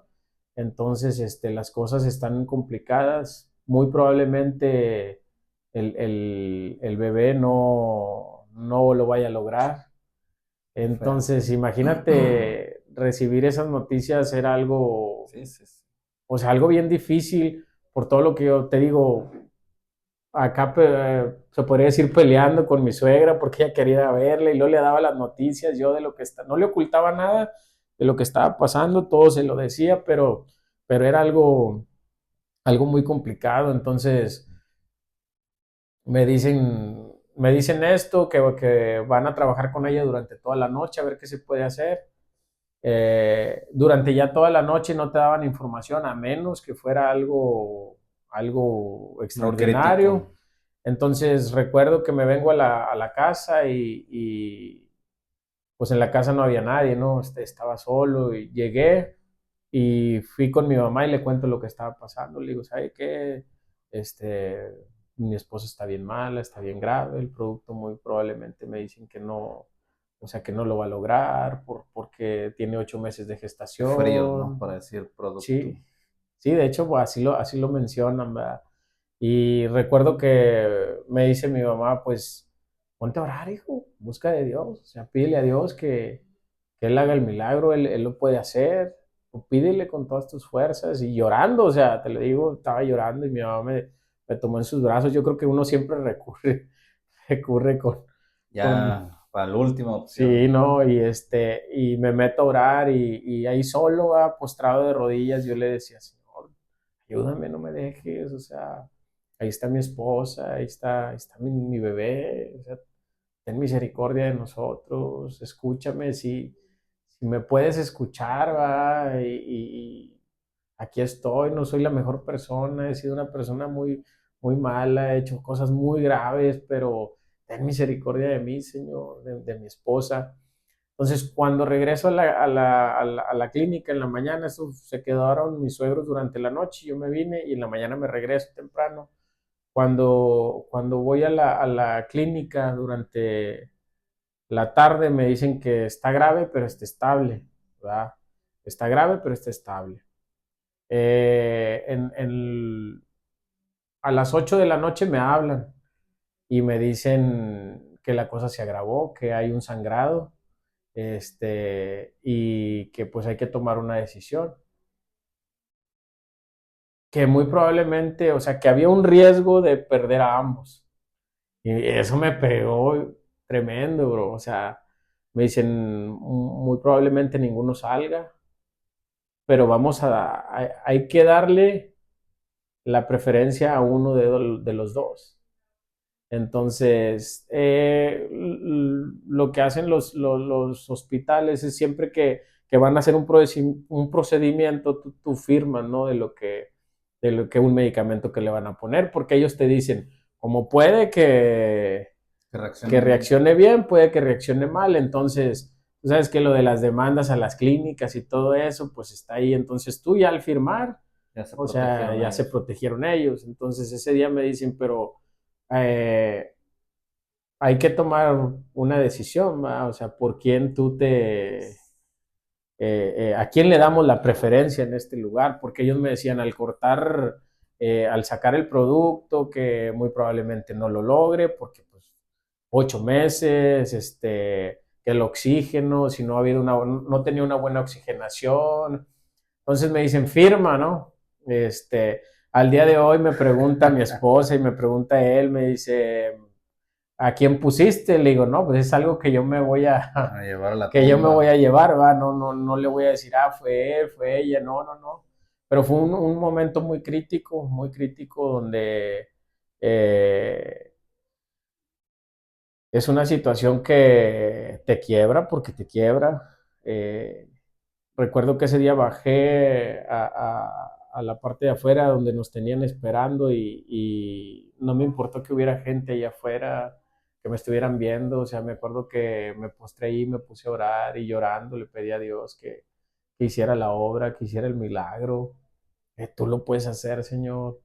Entonces, las cosas están complicadas. Muy probablemente el bebé no lo vaya a lograr. Feo. Entonces, imagínate recibir esas noticias era algo, Sí, sí, sí. o sea, algo bien difícil por todo lo que yo te digo. Acá se podría decir peleando con mi suegra porque ella quería verle y luego le daba las noticias yo de lo que está, no le ocultaba nada de lo que estaba pasando, todo se lo decía, pero era algo muy complicado. Entonces me dicen esto, que van a trabajar con ella durante toda la noche a ver qué se puede hacer. Durante ya toda la noche no te daban información a menos que fuera algo Muy crítico. extraordinario. Entonces recuerdo que me vengo a la casa y pues en la casa no había nadie, ¿no? Estaba solo y llegué y fui con mi mamá y le cuento lo que estaba pasando. Le digo, ¿sabe qué? Este, mi esposa está bien mala, está bien grave, el producto muy probablemente me dicen que no, o sea, que no lo va a lograr porque tiene 8 meses de Qué frío, ¿no? gestación. Para decir producto. Sí, sí, de hecho, pues, así lo mencionan, ¿verdad? Y recuerdo que me dice mi mamá, pues, ponte a orar, hijo, busca de Dios, o sea, pídele a Dios que Él haga el milagro, Él lo puede hacer, o pídele con todas tus fuerzas, y llorando, o sea, te lo digo, estaba llorando y mi mamá me tomó en sus brazos. Yo creo que uno siempre recurre con, Ya para la última sí, opción. ¿no? Y me meto a orar y ahí solo, postrado de rodillas, yo le decía, Señor, ayúdame, no me dejes, o sea, ahí está mi esposa, ahí está mi bebé, o sea, ten misericordia de nosotros, escúchame, si me puedes escuchar, va, y aquí estoy, no soy la mejor persona, he sido una persona muy, muy mala, he hecho cosas muy graves, pero ten misericordia de mí, Señor, de mi esposa. Entonces, cuando regreso a la clínica en la mañana, eso se quedaron mis suegros durante la noche, yo me vine y en la mañana me regreso temprano. Cuando voy a la clínica durante la tarde me dicen que está grave, pero está estable, ¿verdad? Está grave, pero está estable. A las 8 de la noche me hablan y me dicen que la cosa se agravó, que hay un sangrado, y que pues hay que tomar una decisión. Que muy probablemente, o sea, que había un riesgo de perder a ambos. Y eso me pegó tremendo, bro. O sea, me dicen, muy probablemente ninguno salga, pero hay que darle la preferencia a uno de los dos. Entonces, lo que hacen los hospitales es siempre que van a hacer un procedimiento, tú firmas, ¿no? De lo que un medicamento que le van a poner, porque ellos te dicen, como puede Que que reaccione bien. reaccione bien, puede que reaccione mal. Entonces, tú sabes que lo de las demandas a las clínicas y todo eso, pues está ahí. Entonces, tú ya al firmar, Ya se o sea, protegieron ya se ellos. protegieron ellos. Entonces, ese día me dicen, pero eh, hay que tomar una decisión, ¿va? O sea, por quién a quién le damos la preferencia en este lugar, porque ellos me decían al sacar el producto, que muy probablemente no lo logre, porque pues 8 meses, que el oxígeno, si no tenía una buena oxigenación. Entonces me dicen, firma, ¿no? Al día de hoy me pregunta mi esposa y me pregunta él, me dice, ¿a quién pusiste? Le digo, no, pues es algo que yo me voy a, A llevar a la que yo me voy a tumba. llevar, va, no, no, no le voy a decir, fue él, fue ella, no, no, no. Pero fue un momento muy crítico, donde eh, es una situación que te quiebra, porque te quiebra. Recuerdo que ese día bajé a la parte de afuera donde nos tenían esperando y no me importó que hubiera gente allá afuera, que me estuvieran viendo. O sea, me acuerdo que me postré ahí, me puse a orar y llorando le pedí a Dios que hiciera la obra, que hiciera el milagro. Tú lo puedes hacer, Señor.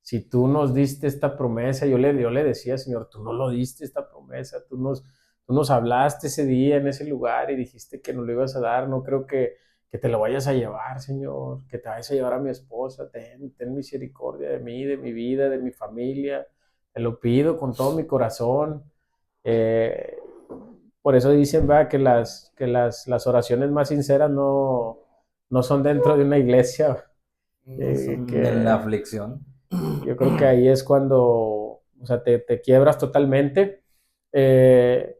Si tú nos diste esta promesa, yo le decía, Señor, tú no lo diste esta promesa, tú nos hablaste ese día en ese lugar y dijiste que nos lo ibas a dar. No creo que te lo vayas a llevar, Señor, que te vayas a llevar a mi esposa. Ten misericordia de mí, de mi vida, de mi familia. Te lo pido con todo mi corazón. Eh, por eso dicen, ¿verdad? Que las oraciones más sinceras no son dentro de una iglesia. Son en la Que aflicción. yo creo que ahí es cuando, o sea, te quiebras totalmente. Eh,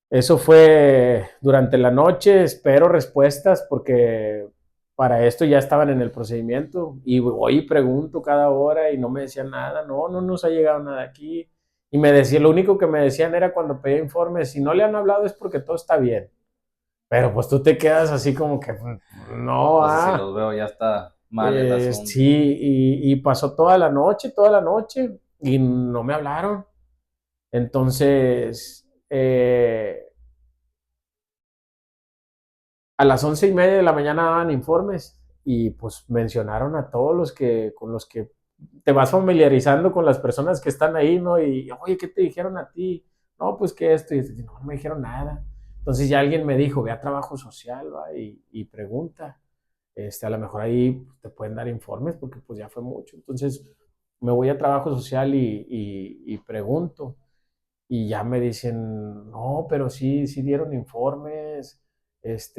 Eso fue durante la noche, espero respuestas, porque para esto ya estaban en el procedimiento y voy y pregunto cada hora y no me decían nada. No, no nos ha llegado nada aquí. Y lo único que me decían era, cuando pedía informes, si no le han hablado es porque todo está bien. Pero pues tú te quedas así como que, no, Entonces, si los veo, ya está mal el sí, asunto. y pasó toda la noche, y no me hablaron. Entonces, a las 11:30 de la mañana daban informes y pues mencionaron a todos los que, con los que te vas familiarizando con las personas que están ahí, ¿no? Y, oye, ¿qué te dijeron a ti? No, pues que esto, y no me dijeron nada. Entonces ya alguien me dijo, ve a trabajo social, ¿va? Y pregunta. A lo mejor ahí te pueden dar informes porque pues ya fue mucho. Entonces me voy a trabajo social y pregunto. Y ya me dicen, no, pero sí, sí dieron informes,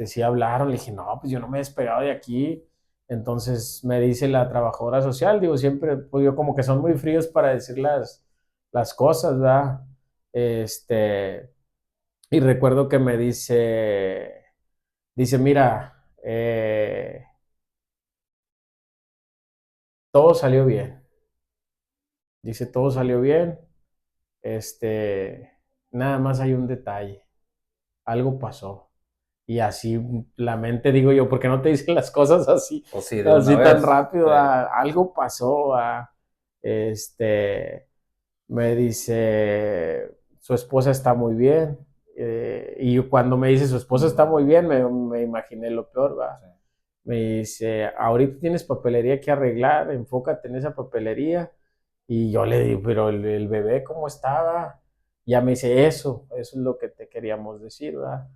sí hablaron. Le dije, no, pues yo no me he despegado de aquí. Entonces me dice la trabajadora social, digo, siempre, pues yo como que son muy fríos para decir las cosas, ¿verdad? Este, y recuerdo que me dice, mira, todo salió bien. Dice, todo salió bien. Nada más hay un detalle. Algo pasó. Y así la mente, digo yo, ¿por qué no te dicen las cosas así, O sí, de una así tan vez. rápido? Algo pasó. Este, me dice, su esposa está muy bien. Y cuando me dice, su esposa está muy bien, me imaginé lo peor, ¿va? Sí. Me dice, ahorita tienes papelería que arreglar, enfócate en esa papelería. Y yo le digo, pero el bebé, ¿cómo estaba? Ya me dice, eso es lo que te queríamos decir, ¿verdad?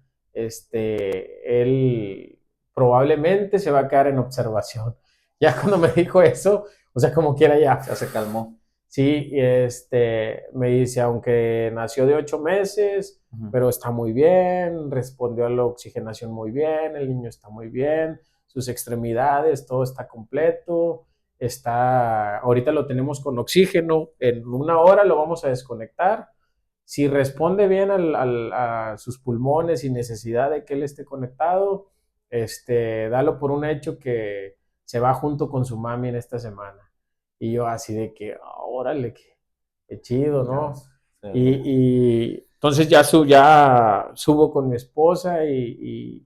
Él probablemente se va a quedar en observación. Ya cuando me dijo eso, o sea, como quiera ya. Ya se calmó. Sí, me dice, aunque nació de 8 meses, Ujú. pero está muy bien, respondió a la oxigenación muy bien, el niño está muy bien, sus extremidades, todo está completo, ahorita lo tenemos con oxígeno, en 1 hora lo vamos a desconectar. Si responde bien a sus pulmones sin necesidad de que él esté conectado, dalo por un hecho que se va junto con su mami en esta semana. Y yo así de que, órale, qué chido, ¿no? Sí. Y entonces ya subo con mi esposa y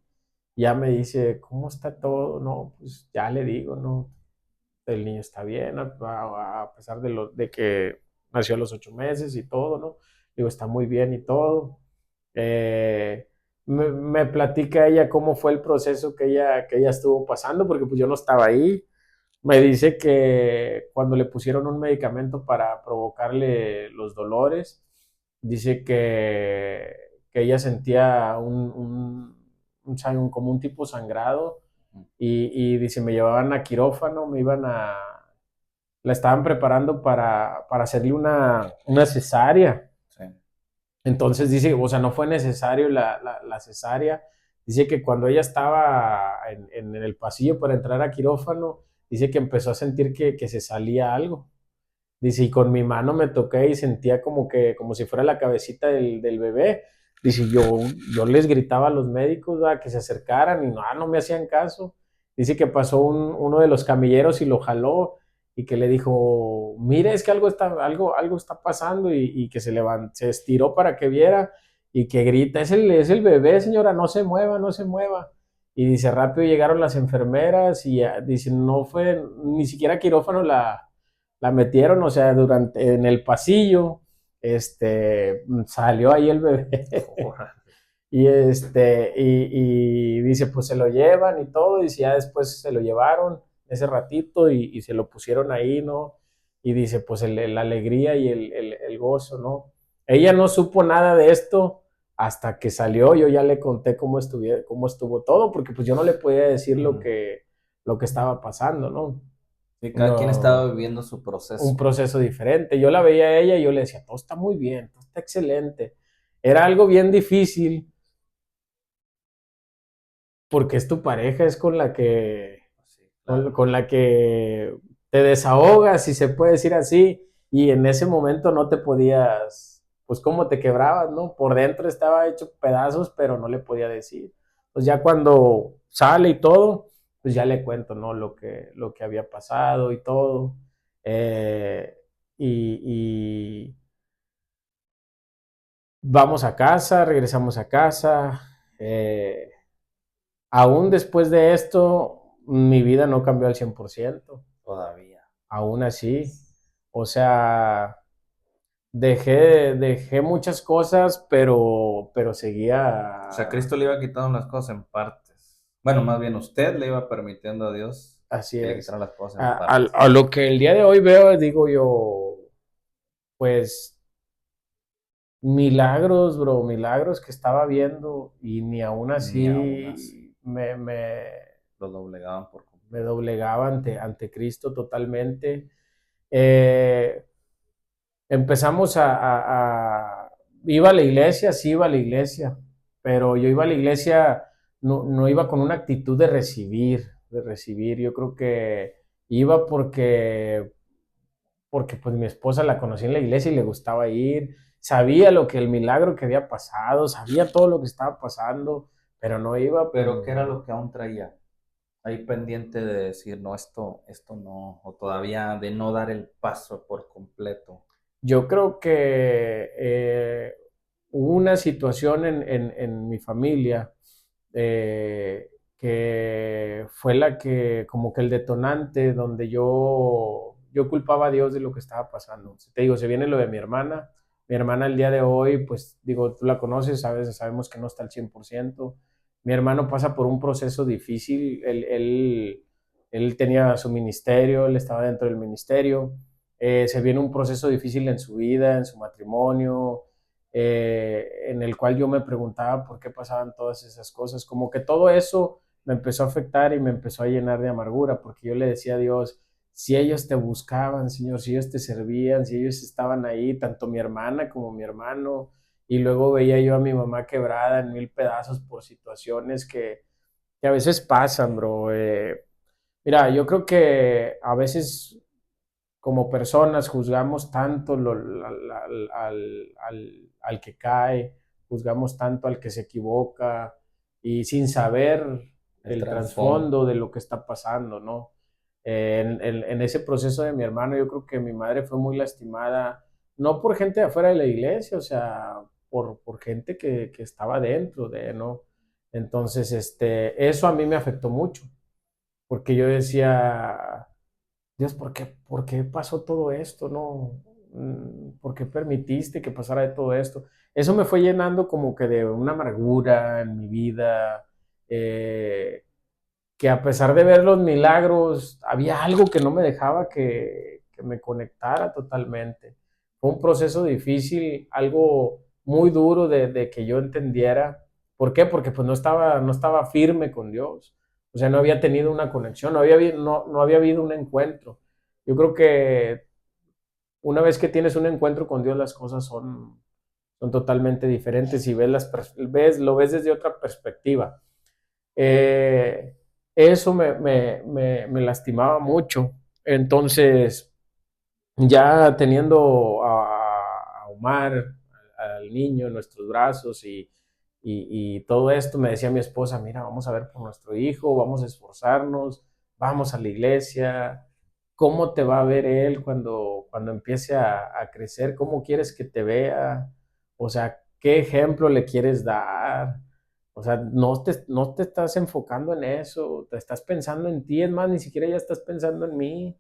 ya me dice, ¿cómo está todo? No, pues ya le digo, ¿no? El niño está bien, a pesar de que nació a los 8 meses y todo, ¿no? Digo, está muy bien y todo. Eh, me platica ella cómo fue el proceso que ella estuvo pasando, porque pues yo no estaba ahí. Me dice que cuando le pusieron un medicamento para provocarle los dolores, dice que ella sentía como un tipo sangrado y dice, me llevaban a quirófano, la estaban preparando para hacerle una cesárea. Sí. Entonces dice, o sea, no fue necesario la cesárea. Dice que cuando ella estaba en el pasillo para entrar a quirófano, dice que empezó a sentir que se salía algo. Dice, y con mi mano me toqué y sentía como si fuera la cabecita del bebé. Dice, yo les gritaba a los médicos, ¿verdad?, que se acercaran y no me hacían caso. Dice que pasó uno de los camilleros y lo jaló y que le dijo, mire, es que algo está pasando y que se estiró para que viera y que grita, es el bebé, señora, no se mueva, no se mueva. Y dice, rápido llegaron las enfermeras y dice, no fue ni siquiera quirófano la metieron, o sea, en el pasillo, salió ahí el bebé. Y dice, pues se lo llevan y todo, y dice, ya después se lo llevaron ese ratito y se lo pusieron ahí, ¿no? Y dice, pues la alegría y el gozo, ¿no? Ella no supo nada de esto hasta que salió, yo ya le conté cómo estuvo todo, porque pues yo no le podía decir lo que estaba pasando, ¿no? Sí, cada quien estaba No, viviendo su un proceso. proceso diferente. Yo la veía a ella y yo le decía, todo está muy bien, todo está excelente. Era algo bien difícil porque es tu pareja, es Sí, con, claro. con la que te desahogas, si se puede decir así, y en ese momento no te podías, pues cómo te quebrabas, ¿no? Por dentro estaba hecho pedazos, pero no le podía decir. Pues ya cuando sale y todo, pues ya le cuento, ¿no? Lo que había pasado y todo. Eh, y vamos a casa, regresamos a casa. Aún después de esto, mi vida no cambió al 100%. Todavía. Aún así. O sea, dejé muchas cosas, pero O sea, seguía. Cristo le iba quitando las cosas en partes. Bueno, más bien usted le iba permitiendo a Dios Así que le es. quitara las cosas A, malas. a lo que el día de hoy veo, digo yo, pues milagros, bro, milagros que estaba viendo y ni aún Ni aún así. así Lo doblegaban por me completo. doblegaba ante Cristo totalmente. Eh, empezamos iba a la iglesia, sí iba a la iglesia, pero yo iba a la iglesia, no iba con una actitud de recibir. Yo creo que iba porque pues mi esposa la conocí en la iglesia y le gustaba ir, sabía lo que el milagro que había pasado, sabía todo lo que estaba pasando, pero no iba por... Pero ¿qué era lo que aún traía? Ahí pendiente de decir, no, esto no, o todavía de no dar el paso por completo. Yo creo que hubo una situación en mi familia que fue la que, como que el detonante donde yo culpaba a Dios de lo que estaba pasando. Te digo, se viene lo de mi hermana. Mi hermana el día de hoy, pues digo, tú la conoces, sabes, sabemos que no está al 100%. Mi hermano pasa por un proceso difícil. Él tenía su ministerio, él estaba dentro del ministerio. Se viene un proceso difícil en su vida, en su matrimonio, en el cual yo me preguntaba por qué pasaban todas esas cosas. Como que todo eso me empezó a afectar y me empezó a llenar de amargura, porque yo le decía a Dios, si ellos te buscaban, Señor, si ellos te servían, si ellos estaban ahí, tanto mi hermana como mi hermano, y luego veía yo a mi mamá quebrada en mil pedazos por situaciones que a veces pasan, bro. Mira, yo creo que a veces como personas juzgamos tanto al que cae, juzgamos tanto al que se equivoca y sin saber El el trasfondo. trasfondo de lo que está pasando, ¿no? En ese proceso de mi hermano, yo creo que mi madre fue muy lastimada, no por gente de afuera de la iglesia, o sea, por gente que estaba dentro de, ¿no? Entonces, eso a mí me afectó mucho, porque yo decía, Dios, por qué pasó todo esto? ¿No? ¿Por qué permitiste que pasara de todo esto? Eso me fue llenando como que de una amargura en mi vida, eh, que a pesar de ver los milagros, había algo que no me dejaba que me conectara totalmente. Fue un proceso difícil, algo muy duro de que yo entendiera. ¿Por qué? Porque pues no estaba firme con Dios. O sea, no había tenido una conexión, no había habido un encuentro. Yo creo que una vez que tienes un encuentro con Dios, las cosas son totalmente diferentes y lo ves desde otra perspectiva. Eh, eso me lastimaba mucho. Entonces, ya teniendo a Omar, al niño en nuestros brazos y todo esto, me decía mi esposa, mira, vamos a ver por nuestro hijo, vamos a esforzarnos, vamos a la iglesia, ¿cómo te va a ver él cuando empiece a crecer? ¿Cómo quieres que te vea? O sea, ¿qué ejemplo le quieres dar? O sea, no te estás enfocando en eso, te estás pensando en ti, es más, ni siquiera ya estás pensando en mí.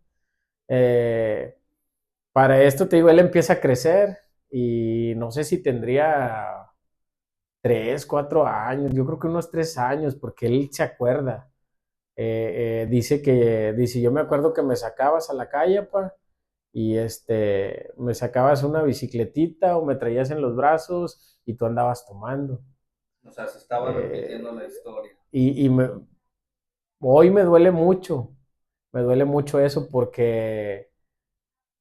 Eh, para esto, te digo, él empieza a crecer y no sé si tendría 3, 4 años, yo creo que unos 3 años, porque él se acuerda. Dice, yo me acuerdo que me sacabas a la calle, pa, y me sacabas una bicicletita o me traías en los brazos y tú andabas tomando. O sea, se estaba repitiendo la Eh, historia. y hoy me duele mucho eso porque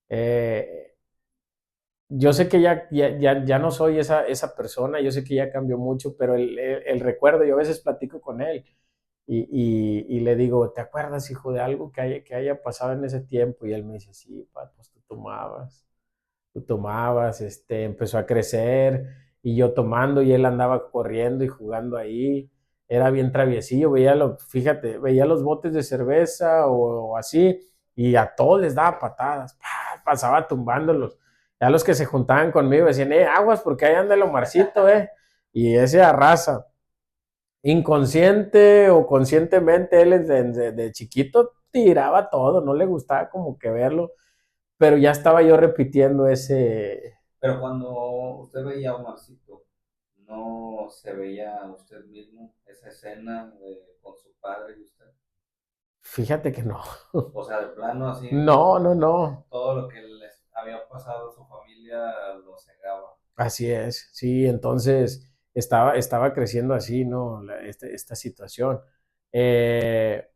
eh, yo sé que ya no soy esa persona, yo sé que ya cambió mucho, pero el recuerdo, yo a veces platico con él y le digo, ¿te acuerdas, hijo, de algo que haya pasado en ese tiempo? Y él me dice, sí, pa, pues tú tomabas, empezó a crecer y yo tomando y él andaba corriendo y jugando ahí. Era bien traviesillo, fíjate, veía los botes de cerveza o así y a todos les daba patadas, pasaba tumbándolos. Ya los que se juntaban conmigo decían, aguas porque ahí anda el Omarcito, y ese arrasa. Inconsciente o conscientemente, él de chiquito tiraba todo, no le gustaba como que verlo, pero ya estaba yo repitiendo ese... Pero cuando usted veía a Omarcito, no se veía usted mismo esa escena con su padre y usted. Fíjate que no. O sea, de plano así, No, no, no. todo lo que les había pasado a su familia lo cegaba. Así es, sí, entonces estaba creciendo así, ¿no? Esta situación. Eh,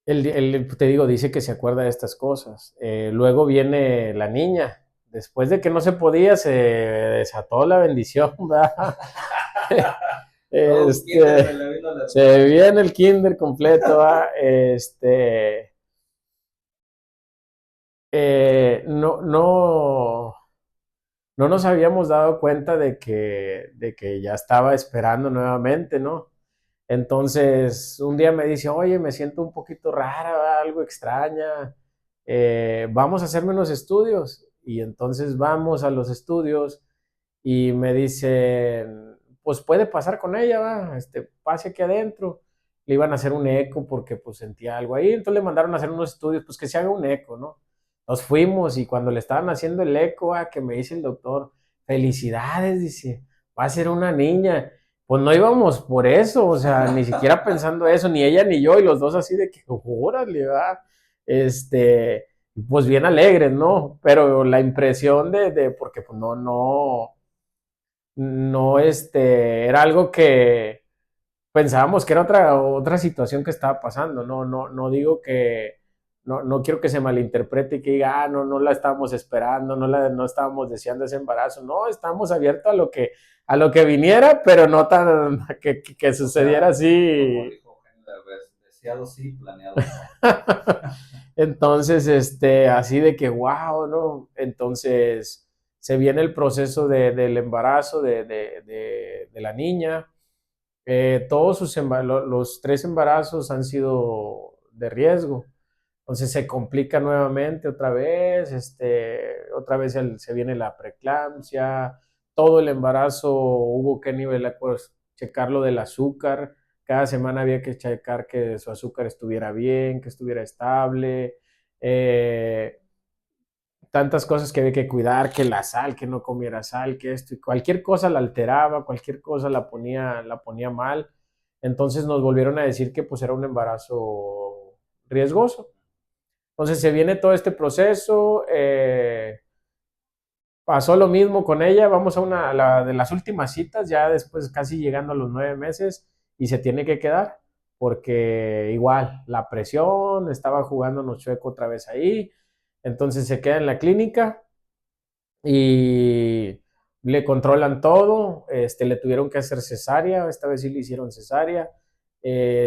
te digo, dice que se acuerda de estas cosas. Luego viene la niña. Después de que no se podía, se desató la bendición, ¿verdad? Todo un kinder se Este, le vino a las se manos. viene el kinder completo, ¿verdad? No, no, no nos habíamos dado cuenta de que ya estaba esperando nuevamente, ¿no? Entonces, un día me dice, oye, me siento un poquito rara, ¿verdad? Algo extraña, vamos a hacerme unos estudios. Y entonces vamos a los estudios y me dicen, pues puede pasar con ella, ¿va? Pase aquí adentro. Le iban a hacer un eco porque pues sentía algo ahí, entonces le mandaron a hacer unos estudios, pues que se haga un eco, ¿no? Nos fuimos y cuando le estaban haciendo el eco, que me dice el doctor, felicidades, dice, va a ser una niña. Pues no íbamos por eso, o sea, ni siquiera pensando eso, ni ella ni yo, y los dos así de que, órale, va, pues bien alegres, ¿no? Pero la impresión porque pues no, era algo que pensábamos que era otra situación que estaba pasando, no digo que, no quiero que se malinterprete y que diga, no la estábamos esperando, no estábamos deseando ese embarazo, no, estábamos abiertos a lo que viniera, pero no tan, que O sucediera sea, como así. dijo Eugenio Derbez, deseado sí, planeado no. Entonces, así de que, wow, ¿no? Entonces, se viene el proceso del embarazo de la niña. Todos los 3 embarazos han sido de riesgo. Entonces se complica nuevamente otra vez se viene la preeclampsia, todo el embarazo hubo que nivelar, pues, checar lo del azúcar, cada semana había que checar que su azúcar estuviera bien, que estuviera estable, eh, tantas cosas que había que cuidar, que la sal, que no comiera sal, que esto, y cualquier cosa la alteraba, cualquier cosa la ponía mal. Entonces nos volvieron a decir que pues era un embarazo riesgoso. Entonces se viene todo este proceso, pasó lo mismo con ella, vamos a la de las últimas citas, ya después casi llegando a los 9 meses, y se tiene que quedar, porque igual, la presión, estaba jugándonos chueco otra vez ahí, entonces se queda en la clínica y le controlan todo, le tuvieron que hacer cesárea, esta vez sí le hicieron cesárea,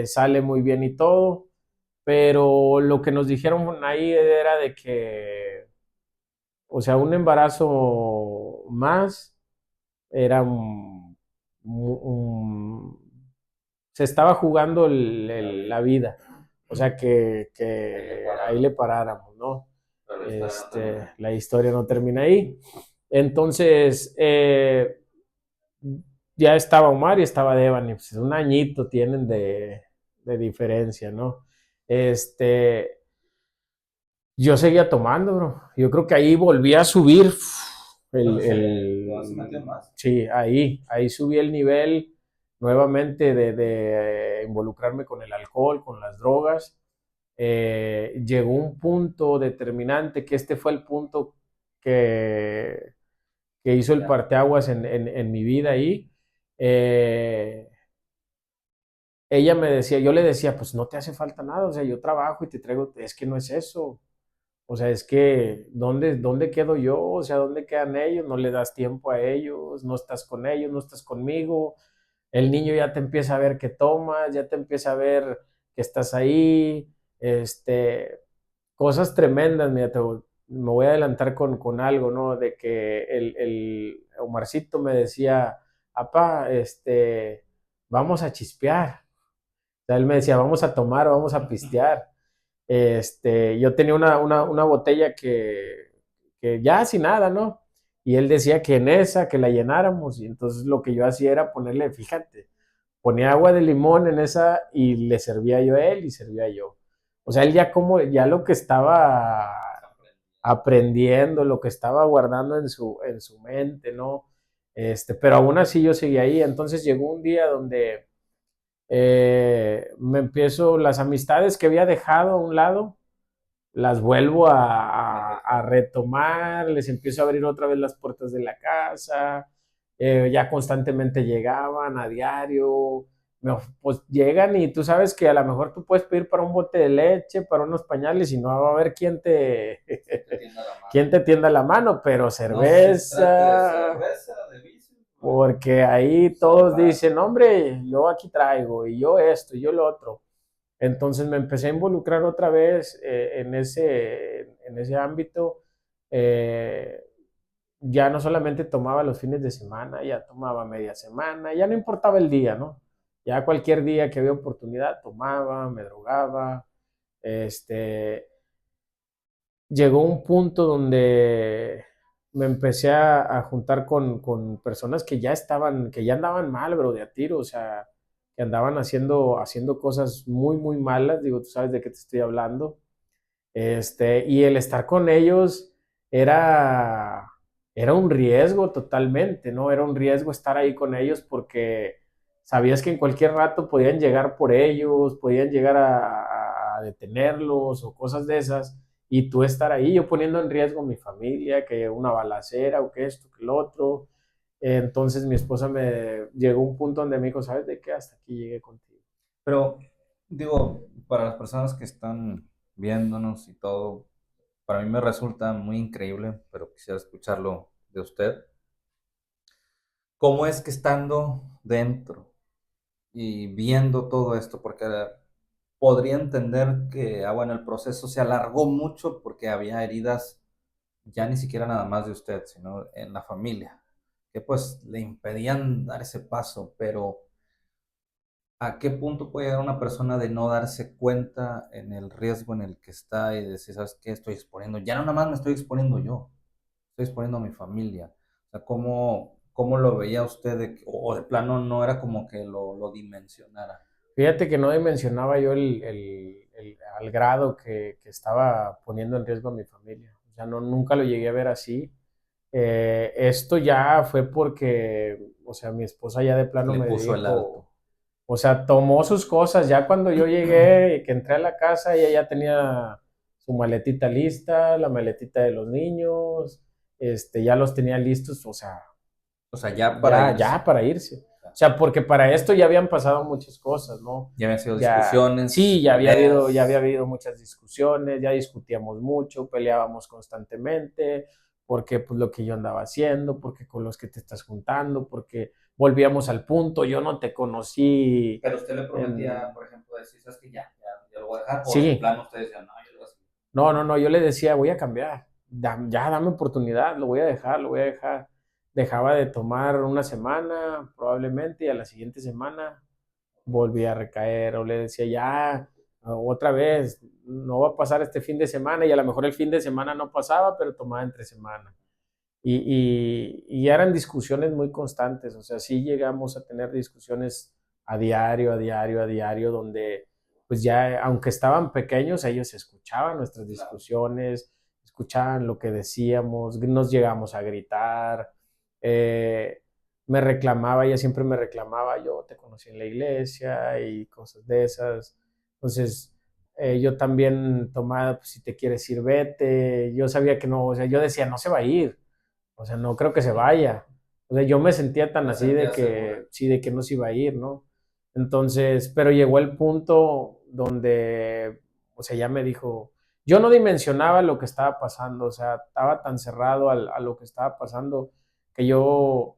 sale muy bien y todo, pero lo que nos dijeron ahí era de que, o sea, un embarazo más era se estaba jugando la vida, o sea, que ahí le paráramos, ¿no? Pero la historia no termina ahí. La historia no termina ahí. Entonces, ya estaba Omar y estaba Devani, pues un añito tienen de diferencia, ¿no? Este, yo seguía tomando, bro. Yo creo que ahí volví a subir Cuando se metió más. sí, ahí subí el nivel nuevamente de involucrarme con el alcohol, con las drogas. Llegó un punto determinante, que este fue el punto que hizo el Ya. parteaguas en mi vida ahí. Eh, Ella me decía, yo le decía, pues no te hace falta nada, o sea, yo trabajo y te traigo, es que no es eso. O sea, es que, ¿dónde quedo yo? O sea, ¿dónde quedan ellos? No le das tiempo a ellos, no estás con ellos, no estás conmigo. El niño ya te empieza a ver que tomas, ya te empieza a ver que estás ahí. Cosas tremendas, mira, me voy a adelantar con algo, ¿no? De que el Omarcito me decía, papá, vamos a chispear. O sea, él me decía, vamos a tomar, vamos a pistear. Yo tenía una botella que ya sin nada, ¿no? Y él decía que en esa, que la llenáramos. Y entonces lo que yo hacía era ponerle, fíjate, ponía agua de limón en esa y le servía yo a él y servía yo. O sea, él ya lo que estaba aprendiendo, lo que estaba guardando en su mente, ¿no? Pero aún así yo seguía ahí. Entonces llegó un día donde me empiezo, las amistades que había dejado a un lado, las vuelvo a retomar, les empiezo a abrir otra vez las puertas de la casa, ya constantemente llegaban a diario, pues llegan y tú sabes que a lo mejor tú puedes pedir para un bote de leche, para unos pañales y no va a haber quién te tienda la mano, pero No se trata de cerveza, cerveza, de vicio. porque ahí todos dicen, hombre, yo aquí traigo y yo esto y yo lo otro. Entonces me empecé a involucrar otra vez en ese ámbito. Eh, ya no solamente tomaba los fines de semana, ya tomaba media semana, ya no importaba el día, ¿no? Ya cualquier día que había oportunidad tomaba, me drogaba. Este, llegó un punto donde me empecé a juntar con personas que ya andaban mal, bro, de a tiro, o sea, que andaban haciendo cosas muy, muy malas, digo, tú sabes de qué te estoy hablando. Y el estar con ellos era, era un riesgo totalmente, ¿no? Era un riesgo estar ahí con ellos porque sabías que en cualquier rato podían llegar por ellos, podían llegar a detenerlos o cosas de esas, y tú estar ahí, yo poniendo en riesgo mi familia, que una balacera o que esto, que lo otro. Entonces mi esposa me llegó a un punto donde me dijo, ¿sabes de qué? Hasta aquí llegué contigo. Pero, digo, para las personas que están viéndonos y todo, para mí me resulta muy increíble, pero quisiera escucharlo de usted. ¿Cómo es que estando dentro y viendo todo esto, porque podría entender que, bueno, el proceso se alargó mucho porque había heridas ya ni siquiera nada más de usted, sino en la familia, que pues le impedían dar ese paso, pero ¿a qué punto puede llegar una persona de no darse cuenta en el riesgo en el que está y decir, ¿sabes qué? Estoy exponiendo, ya no nada más me estoy exponiendo yo, estoy exponiendo a mi familia. O sea, ¿cómo lo veía usted o de plano no era como que lo dimensionara? Fíjate que no dimensionaba yo al grado que estaba poniendo en riesgo a mi familia. O sea, no, nunca lo llegué a ver así. Esto ya fue porque, o sea, mi esposa ya de plano Le me puso el dijo, alto. o sea, tomó sus cosas. Ya cuando yo llegué, que entré a la casa, ella ya tenía su maletita lista, la maletita de los niños, ya los tenía listos, o sea, O sea, ya para ya irse. para irse. O sea, porque para esto ya habían pasado muchas cosas, ¿no? Ya habían sido Ya, discusiones, sí, ya había peleas. habido muchas discusiones, ya discutíamos mucho, peleábamos constantemente, porque pues lo que yo andaba haciendo, porque con los que te estás juntando, porque volvíamos al punto, yo no te conocí Pero usted le prometía, en... por ejemplo, decir, ¿sabes qué? Ya lo voy a dejar. O de Sí, plano usted decía, no, yo lo voy a seguir. no, no, no, yo le decía, voy a cambiar, ya dame oportunidad, lo voy a dejar, lo voy a dejar. Dejaba de tomar una semana probablemente y a la siguiente semana volví a recaer o le decía ya otra vez, no va a pasar este fin de semana y a lo mejor el fin de semana no pasaba, pero tomaba entre semana. Y eran discusiones muy constantes, o sea, sí llegamos a tener discusiones a diario, a diario, a diario, donde pues ya, aunque estaban pequeños, ellos escuchaban nuestras discusiones, escuchaban lo que decíamos, nos llegamos a gritar, eh, me reclamaba, ella siempre me reclamaba, yo te conocí en la iglesia y cosas de esas. Entonces, yo también tomaba, pues si te quieres ir, vete. Yo sabía que no, o sea, yo decía, no se va a ir. O sea, no creo que se vaya. O sea, yo me sentía tan La así de sentía segura. que, sí, de que no se iba a ir, ¿no? Entonces, pero llegó el punto donde, o sea, ya me dijo, yo no dimensionaba lo que estaba pasando, o sea, estaba tan cerrado a lo que estaba pasando que yo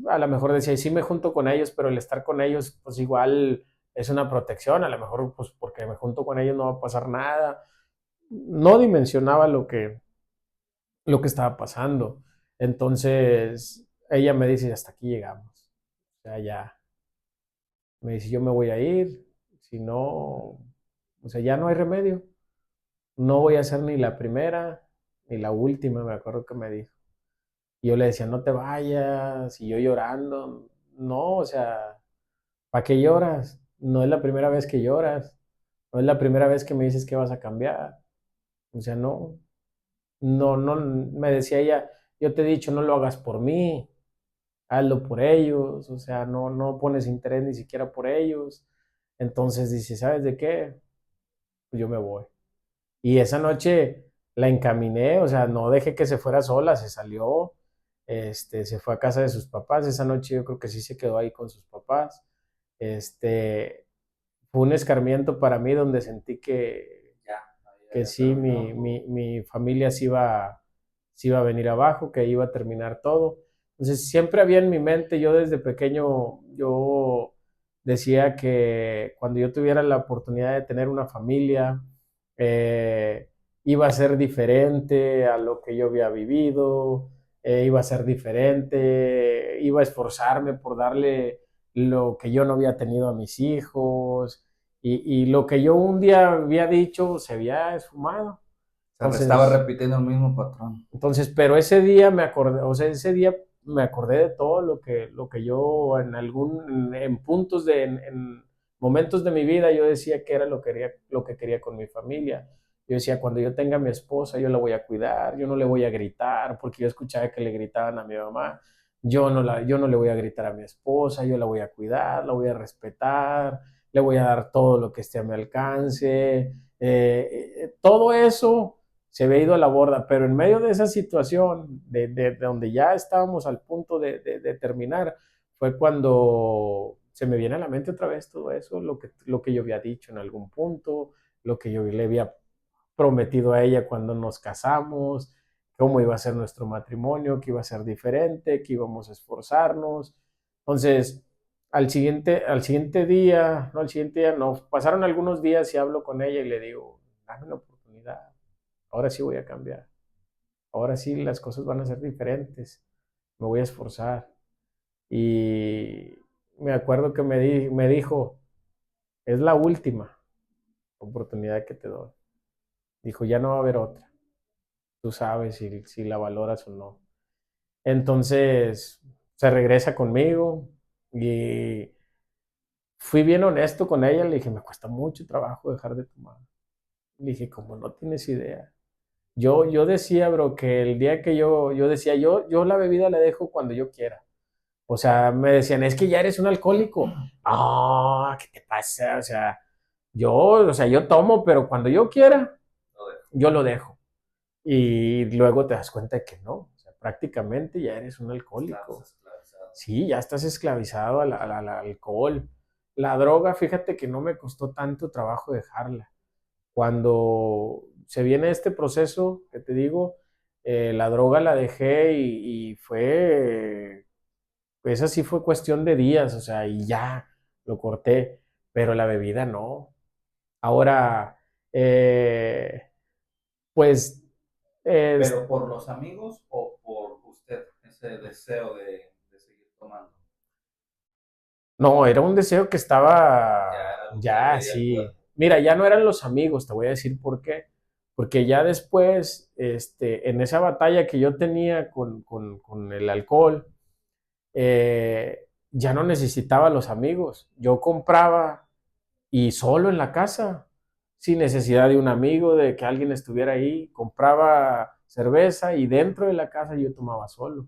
a lo mejor decía, y sí me junto con ellos, pero el estar con ellos, pues igual es una protección, a lo mejor, pues porque me junto con ellos no va a pasar nada. No dimensionaba lo que estaba pasando. Entonces, ella me dice, hasta aquí llegamos. O sea, ya, me dice, yo me voy a ir, si no, o sea, ya no hay remedio. No voy a ser ni la primera ni la última, me acuerdo que me dijo. Y yo le decía, no te vayas, y yo llorando, no, o sea, ¿para qué lloras? No es la primera vez que lloras, no es la primera vez que me dices que vas a cambiar. O sea, no, no, no, me decía ella, yo te he dicho, no lo hagas por mí, hazlo por ellos, o sea, no pones interés ni siquiera por ellos. Entonces dice, ¿sabes de qué? Pues yo me voy. Y esa noche la encaminé, o sea, no dejé que se fuera sola, se salió, se fue a casa de sus papás. Esa noche yo creo que sí se quedó ahí con sus papás. Este, Fue un escarmiento para mí donde sentí que sí, mi familia se iba a venir abajo, que iba a terminar todo. Entonces siempre había en mi mente, yo desde pequeño, yo decía que cuando yo tuviera la oportunidad de tener una familia, eh, iba a ser diferente a lo que yo había vivido, iba a ser diferente, iba a esforzarme por darle lo que yo no había tenido a mis hijos y lo que yo un día había dicho se había esfumado. Se estaba Entonces, repitiendo el mismo patrón. pero ese día me acordé, o sea, ese día me acordé de todo lo que yo en puntos en momentos de mi vida yo decía que era lo que quería con mi familia. Yo decía, cuando yo tenga a mi esposa, yo la voy a cuidar, yo no le voy a gritar, porque yo escuchaba que le gritaban a mi mamá. Yo no le voy a gritar a mi esposa, yo la voy a cuidar, la voy a respetar, le voy a dar todo lo que esté a mi alcance. Todo eso se había ido a la borda, pero en medio de esa situación, de donde ya estábamos al punto de terminar, fue cuando se me viene a la mente otra vez todo eso, lo que yo había dicho en algún punto, lo que yo le había prometido a ella cuando nos casamos, cómo iba a ser nuestro matrimonio, que iba a ser diferente, que íbamos a esforzarnos. Entonces, al siguiente día, no al siguiente día, no, pasaron algunos días y hablo con ella y le digo, dame una oportunidad, ahora sí voy a cambiar, ahora sí las cosas van a ser diferentes, me voy a esforzar. Y me acuerdo que me dijo, es la última oportunidad que te doy. Dijo, ya no va a haber otra. Tú sabes si la valoras o no. Entonces se regresa conmigo y fui bien honesto con ella. Le dije, me cuesta mucho trabajo dejar de tomar. Le dije, como no tienes idea. Yo decía, bro, que el día que yo decía, yo la bebida la dejo cuando yo quiera. O sea, me decían, es que ya eres un alcohólico. Ah, ¿qué te pasa? O sea, yo tomo, pero cuando yo quiera, yo lo dejo. Y luego te das cuenta de que no. O sea, prácticamente ya eres un alcohólico. Sí, ya estás esclavizado al alcohol. La droga, fíjate que no me costó tanto trabajo dejarla. Cuando se viene este proceso que te digo, la droga la dejé y fue, pues así fue cuestión de días, o sea, y ya lo corté, pero la bebida no. Ahora, pues, eh, ¿Pero por los amigos o por usted, ese deseo de seguir tomando? no, era un deseo que Ya estaba era algo que le ya pedía el así. cuerpo. Mira, ya no eran los amigos, te voy a decir por qué. Porque ya después, en esa batalla que yo tenía con el alcohol, ya no necesitaba los amigos. Yo compraba y solo en la casa, sin necesidad de un amigo, de que alguien estuviera ahí, compraba cerveza y dentro de la casa yo tomaba solo. O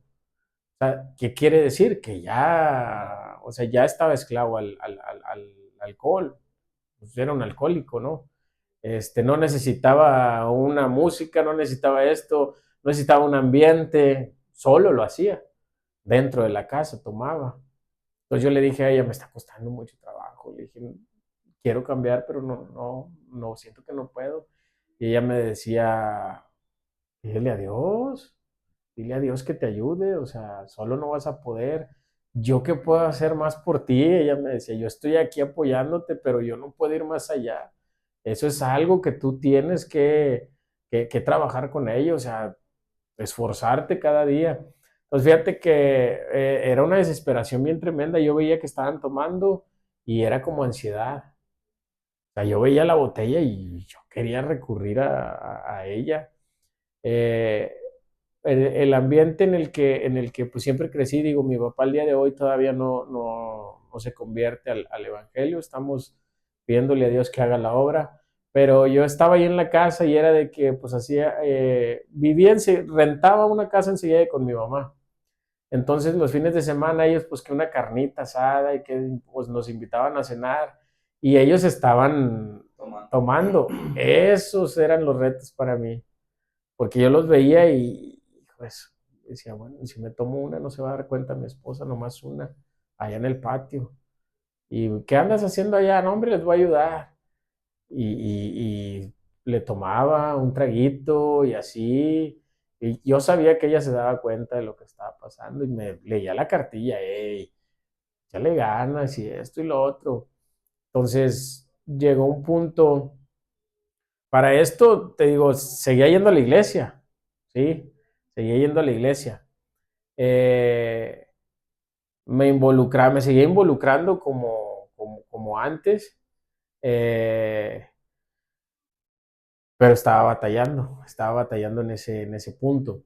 sea, ¿qué quiere decir? Que ya, o sea, ya estaba esclavo al alcohol. Pues era un alcohólico, ¿no? No necesitaba una música, no necesitaba esto, no necesitaba un ambiente, solo lo hacía. Dentro de la casa tomaba. Entonces yo le dije a ella, me está costando mucho trabajo. Le dije, quiero cambiar, pero no, siento que no puedo. Y ella me decía, dile adiós, dile a Dios que te ayude, o sea, solo no vas a poder. ¿Yo qué puedo hacer más por ti? Ella me decía, yo estoy aquí apoyándote, pero yo no puedo ir más allá. Eso es algo que tú tienes que trabajar con ello, o sea, esforzarte cada día. Entonces fíjate que era una desesperación bien tremenda. Yo veía que estaban tomando y era como ansiedad. O sea, yo veía la botella y yo quería recurrir a ella. Eh, el ambiente en el que pues siempre crecí, digo, mi papá al día de hoy todavía no se convierte al evangelio, estamos pidiéndole a Dios que haga la obra, pero yo estaba ahí en la casa y era de que pues hacía, rentaba una casa enseguida con mi mamá, Entonces los fines de semana ellos pues que una carnita asada y que pues nos invitaban a cenar y ellos estaban Tomando. tomando. Esos eran los retos para mí, porque yo los veía y pues decía, bueno, si me tomo una no se va a dar cuenta mi esposa, nomás una, allá en el patio. ¿Y qué andas haciendo allá? No, hombre, les voy a ayudar. Y le tomaba un traguito y así. Y yo sabía que ella se daba cuenta de lo que estaba pasando y me leía la cartilla, hey, ya le ganas y esto y lo otro. Entonces llegó un punto, para esto te digo, seguía yendo a la iglesia, ¿sí? Seguía yendo a la iglesia. Eh, me seguía involucrando como antes, eh, pero estaba batallando en ese punto.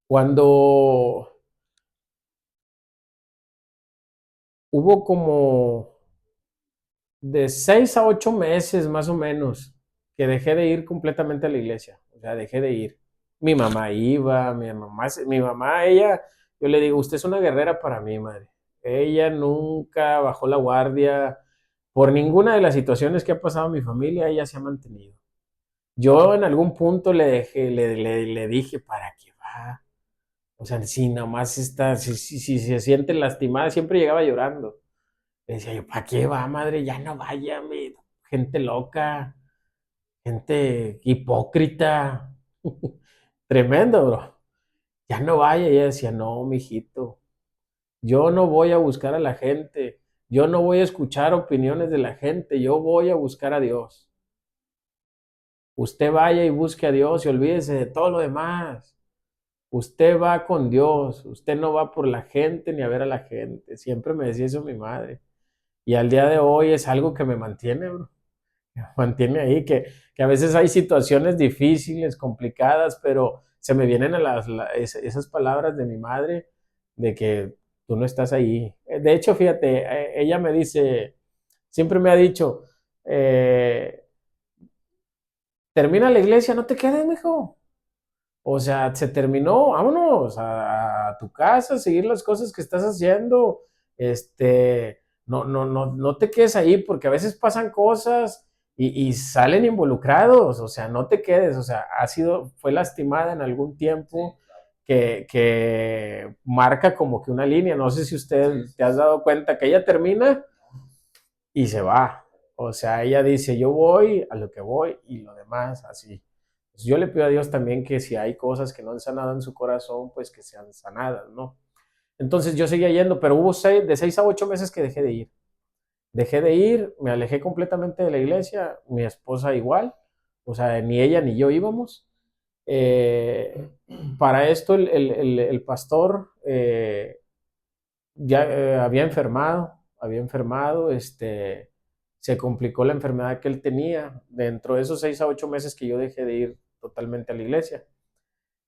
Cuando hubo como de 6 a 8 meses más o menos que dejé de ir completamente a la iglesia, o sea, dejé de ir. Mi mamá iba, mi mamá, ella, yo le digo, usted es una guerrera para mí, madre. Ella nunca bajó la guardia por ninguna de las situaciones que ha pasado en mi familia, ella se ha mantenido. Yo en algún punto le dije, ¿para qué va? O sea, si nomás está, si se siente lastimada, siempre llegaba llorando. Le decía yo, ¿para qué va, madre? Ya no vaya, gente loca, gente hipócrita. Tremendo, bro. Ya no vaya. Y ella decía, no, mijito, yo no voy a buscar a la gente. Yo no voy a escuchar opiniones de la gente. Yo voy a buscar a Dios. Usted vaya y busque a Dios y olvídese de todo lo demás. Usted va con Dios. Usted no va por la gente ni a ver a la gente. Siempre me decía eso mi madre. Y al día de hoy es algo que me mantiene, bro. Mantiene ahí, que a veces hay situaciones difíciles, complicadas, pero se me vienen a esas palabras de mi madre de que tú no estás ahí. De hecho, fíjate, ella me dice, siempre me ha dicho, eh, termina la iglesia, no te quedes, mijo. O sea, se terminó, vámonos a tu casa, a seguir las cosas que estás haciendo. No te quedes ahí porque a veces pasan cosas y salen involucrados. O sea, no te quedes. O sea, fue lastimada en algún Sí, tiempo claro. que marca como que una línea. No sé si usted Sí, te sí, has sí. dado cuenta que ella termina ¿No? y se va. O sea, ella dice, yo voy a lo que voy y lo demás así. Pues yo le pido a Dios también que si hay cosas que no han sanado en su corazón, pues que sean sanadas, ¿no? Entonces yo seguía yendo, pero hubo de 6 a 8 meses que dejé de ir. Dejé de ir, me alejé completamente de la iglesia, mi esposa igual, o sea, ni ella ni yo íbamos. Eh, para esto el pastor ya había enfermado, se complicó la enfermedad que él tenía dentro de esos 6 a 8 meses que yo dejé de ir totalmente a la iglesia.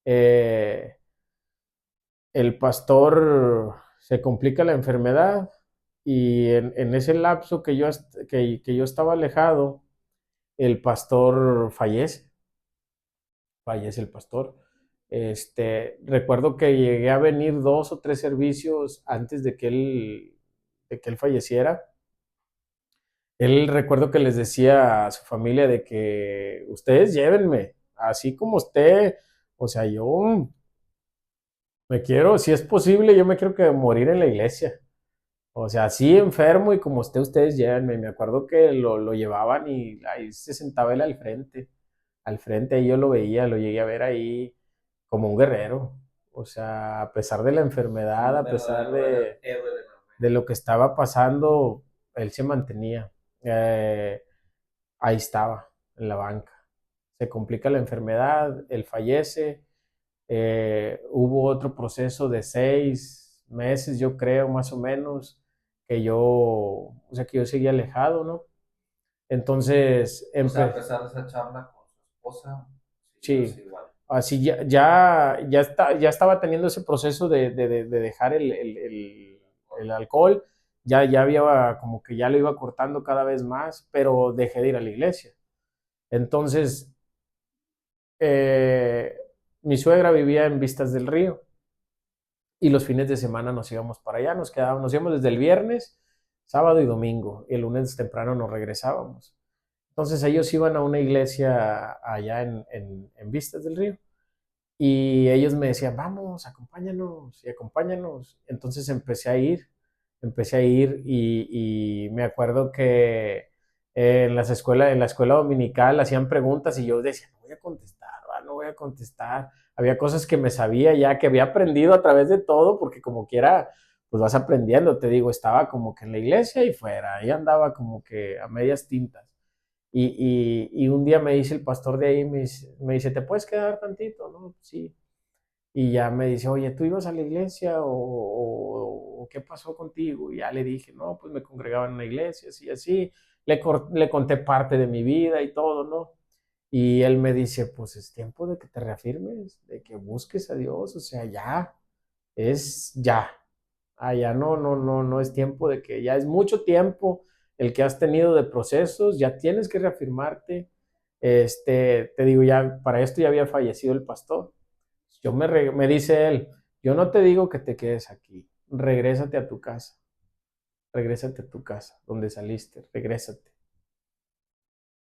Eh, el pastor se complica la enfermedad y en ese lapso que yo estaba alejado, el pastor fallece el pastor. Recuerdo que llegué a venir 2 o 3 servicios antes de que él falleciera. Él recuerdo que les decía a su familia de que ustedes llévenme, así como usted, o sea, yo me quiero, si es posible, yo me quiero que morir en la iglesia. O sea, así enfermo y como esté, ustedes llévenme. Me acuerdo que lo llevaban y ahí se sentaba él al frente, ahí yo lo veía, lo llegué a ver ahí como un guerrero. O sea, a pesar de la enfermedad, Un a pesar verdadero héroe de la fe. de lo que estaba pasando, él se mantenía. Eh, Ahí estaba, en la banca. Se complica la enfermedad, él fallece. Hubo otro proceso de 6 meses, yo creo, más o menos, o sea, que yo seguía alejado, ¿no? Entonces, O sea, a pesar de esa charla con su esposa, siguió sí, igual. así ya estaba teniendo ese proceso de dejar el alcohol, ya había como que ya lo iba cortando cada vez más, pero dejé de ir a la iglesia. Entonces, eh, mi suegra vivía en Vistas del Río y los fines de semana nos íbamos para allá, nos íbamos desde el viernes, sábado y domingo, y el lunes temprano nos regresábamos. Entonces ellos iban a una iglesia allá en Vistas del Río y ellos me decían, vamos, acompáñanos y acompáñanos. Entonces empecé a ir y me acuerdo que en la escuela dominical hacían preguntas y yo decía, no voy a contestar, va, no voy a contestar. Había cosas que me sabía ya, que había aprendido a través de todo, porque como quiera, pues vas aprendiendo, te digo, estaba como que en la iglesia y fuera, ahí andaba como que a medias tintas. Y un día me dice el pastor de ahí, me dice, ¿te puedes quedar tantito? No, sí. Y ya me dice, oye, ¿tú ibas a la iglesia o qué pasó contigo? Y ya le dije, no, pues me congregaba en una iglesia, así, así. Le conté parte de mi vida y todo, ¿no? Y él me dice, pues es tiempo de que te reafirmes, de que busques a Dios, o sea, ya, es ya. Ya no es tiempo de que, ya es mucho tiempo el que has tenido de procesos, ya tienes que reafirmarte. Te digo, ya para esto ya había fallecido el pastor. Me dice él, yo no te digo que te quedes aquí, regrésate a tu casa, donde saliste, regrésate,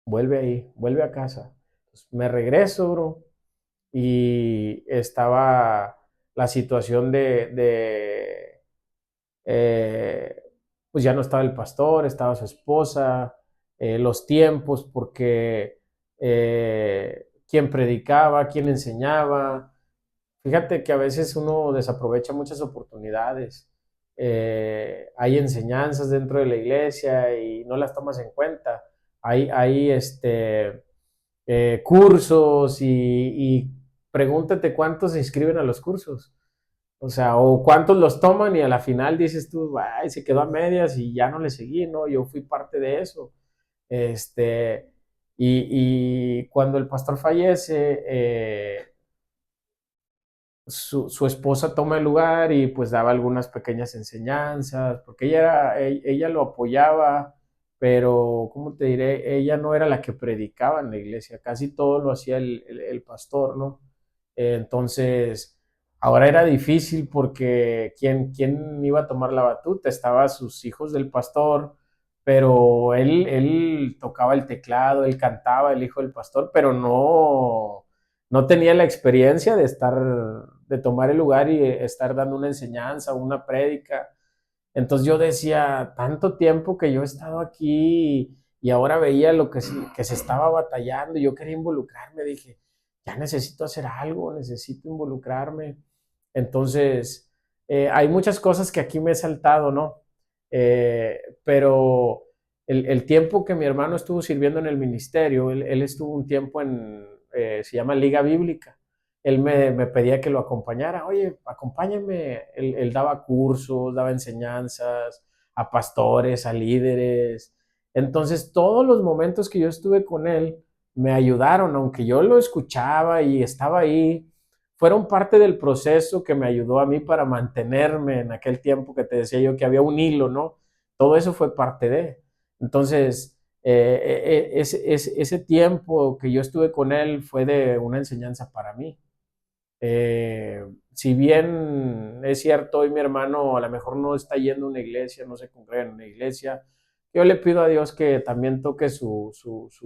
vuelve ahí, vuelve a casa. Entonces, me regreso, bro, y estaba la situación eh, pues ya no estaba el pastor, estaba su esposa, los tiempos, porque quién predicaba, quién enseñaba. Fíjate que a veces uno desaprovecha muchas oportunidades. Hay enseñanzas dentro de la iglesia y no las tomas en cuenta. Hay cursos y pregúntate cuántos se inscriben a los cursos. O sea, o cuántos los toman y a la final dices tú, ay, se quedó a medias y ya no le seguí, ¿no? Yo fui parte de eso. Este, y cuando el pastor fallece, su esposa toma el lugar y pues daba algunas pequeñas enseñanzas, porque ella lo apoyaba, pero, ¿cómo te diré? Ella no era la que predicaba en la iglesia, casi todo lo hacía el pastor, ¿no? Entonces, ahora era difícil porque ¿quién iba a tomar la batuta? Estaban sus hijos del pastor, pero él tocaba el teclado, él cantaba, el hijo del pastor, pero no tenía la experiencia de tomar el lugar y estar dando una enseñanza, una prédica. Entonces yo decía, tanto tiempo que yo he estado aquí y ahora veía lo que se estaba batallando y yo quería involucrarme, dije, ya necesito hacer algo, necesito involucrarme. Entonces, hay muchas cosas que aquí me he saltado, ¿no? Pero el tiempo que mi hermano estuvo sirviendo en el ministerio, él estuvo un tiempo se llama Liga Bíblica. Él me pedía que lo acompañara. Oye, acompáñame. Él daba cursos, daba enseñanzas a pastores, a líderes. Entonces, todos los momentos que yo estuve con él me ayudaron, aunque yo lo escuchaba y estaba ahí, fueron parte del proceso que me ayudó a mí para mantenerme en aquel tiempo que te decía yo que había un hilo, ¿no? Todo eso fue parte de. Entonces, ese tiempo que yo estuve con él fue de una enseñanza para mí. Si bien es cierto, hoy mi hermano a lo mejor no está yendo a una iglesia, no se congrega en una iglesia, yo le pido a Dios que también toque su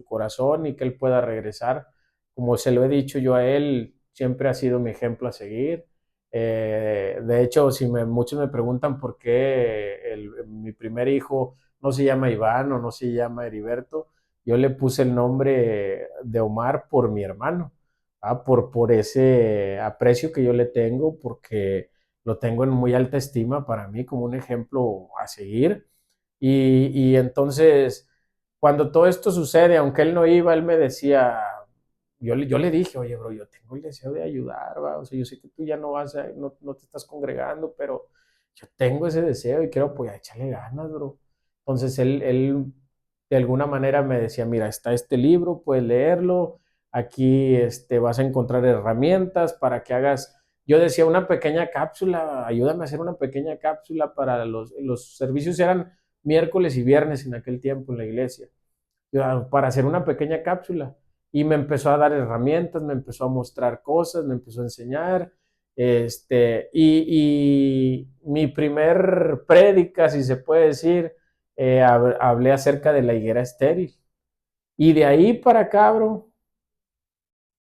corazón y que él pueda regresar. Como se lo he dicho yo a él, siempre ha sido mi ejemplo a seguir. De hecho, muchos me preguntan por qué mi primer hijo no se llama Iván o no se llama Heriberto, yo le puse el nombre de Omar por mi hermano, por ese aprecio que yo le tengo, porque lo tengo en muy alta estima para mí como un ejemplo a seguir. Y entonces, cuando todo esto sucede, aunque él no iba, él me decía, yo le dije, oye, bro, yo tengo el deseo de ayudar, ¿va? O sea, yo sé que tú ya no te estás congregando, pero yo tengo ese deseo y quiero apoyar, échale ganas, bro. Entonces él de alguna manera me decía, mira, está este libro, puedes leerlo, aquí vas a encontrar herramientas para que hagas, yo decía, una pequeña cápsula, ayúdame a hacer una pequeña cápsula para los servicios eran miércoles y viernes en aquel tiempo en la iglesia, para hacer una pequeña cápsula. Y me empezó a dar herramientas, me empezó a mostrar cosas, me empezó a enseñar. Y mi primer prédica, si se puede decir, hablé acerca de la higuera estéril. Y de ahí para acá, bro,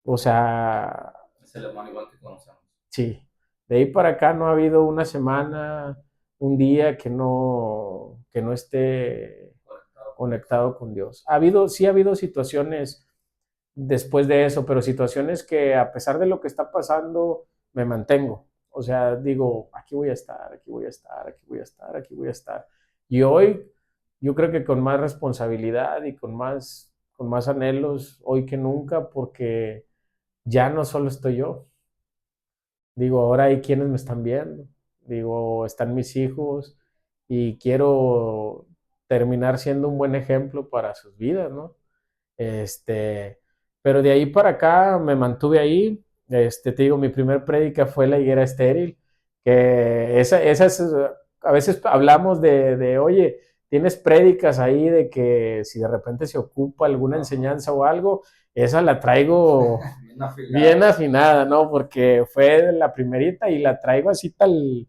o sea, Es el hermano igual que conocemos. sí, de ahí para acá no ha habido una semana, un día que no esté Conectado con Dios. conectado con Dios. Sí ha habido situaciones después de eso, pero situaciones que a pesar de lo que está pasando, me mantengo. O sea, digo, aquí voy a estar, aquí voy a estar, aquí voy a estar, aquí voy a estar. Y hoy, yo creo que con más responsabilidad y con más anhelos, hoy que nunca, porque ya no solo estoy yo. Digo, ahora hay quienes me están viendo. Digo, están mis hijos y quiero terminar siendo un buen ejemplo para sus vidas, ¿no? Este, pero de ahí para acá me mantuve ahí. Te digo, mi primer prédica fue la higuera estéril, que a veces hablamos oye, tienes prédicas ahí de que si de repente se ocupa alguna enseñanza o algo, esa la traigo Bien afilado. bien afinada, ¿no? Porque fue la primerita y la traigo así tal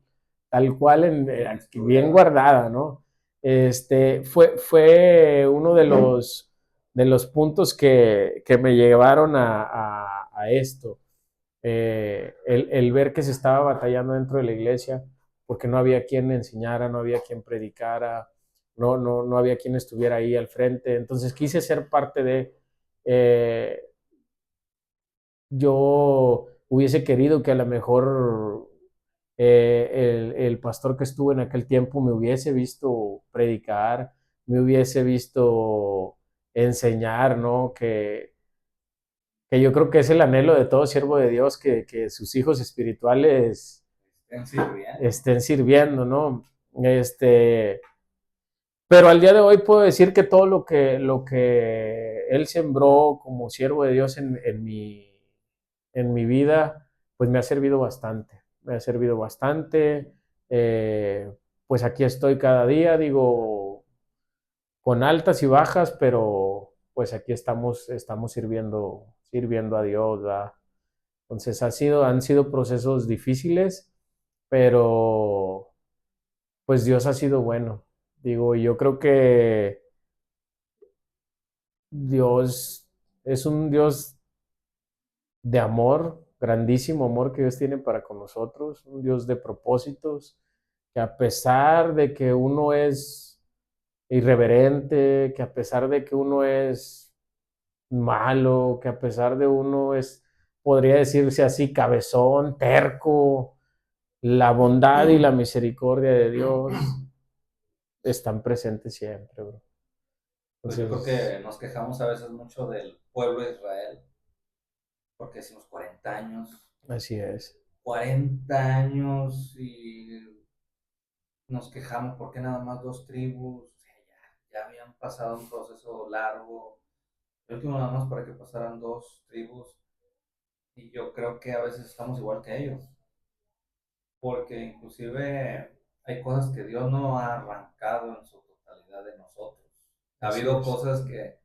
cual, bien guardada, ¿no? Fue uno de los puntos que me llevaron a esto. El ver que se estaba batallando dentro de la iglesia, porque no había quien enseñara, no había quien predicara, no había quien estuviera ahí al frente. Entonces quise ser parte de... Eh, yo hubiese querido que a lo mejor el pastor que estuvo en aquel tiempo me hubiese visto predicar, me hubiese visto enseñar, ¿no? Que yo creo que es el anhelo de todo siervo de Dios, que sus hijos espirituales estén sirviendo, ¿no? Este, pero al día de hoy puedo decir que todo lo que él sembró como siervo de Dios en mi vida, pues me ha servido bastante. Me ha servido bastante. Pues aquí estoy cada día, digo, con altas y bajas, pero pues aquí estamos sirviendo a Dios, ¿verdad? Entonces han sido procesos difíciles, pero pues Dios ha sido bueno. Digo, yo creo que Dios es un Dios de amor, grandísimo amor que Dios tiene para con nosotros, un Dios de propósitos, que a pesar de que uno es irreverente, que a pesar de que uno es malo, que a pesar de uno es, podría decirse así, cabezón, terco, la bondad y la misericordia de Dios están presentes siempre, bro. Pues yo creo Entonces, que nos quejamos a veces mucho del pueblo de Israel, porque decimos 40 años, así es, 40 años y nos quejamos porque nada más dos tribus, o sea, ya habían pasado un proceso largo, el último nada más para que pasaran dos tribus, y yo creo que a veces estamos igual que ellos, porque inclusive hay cosas que Dios no ha arrancado en su totalidad de nosotros. Ha así habido es, cosas que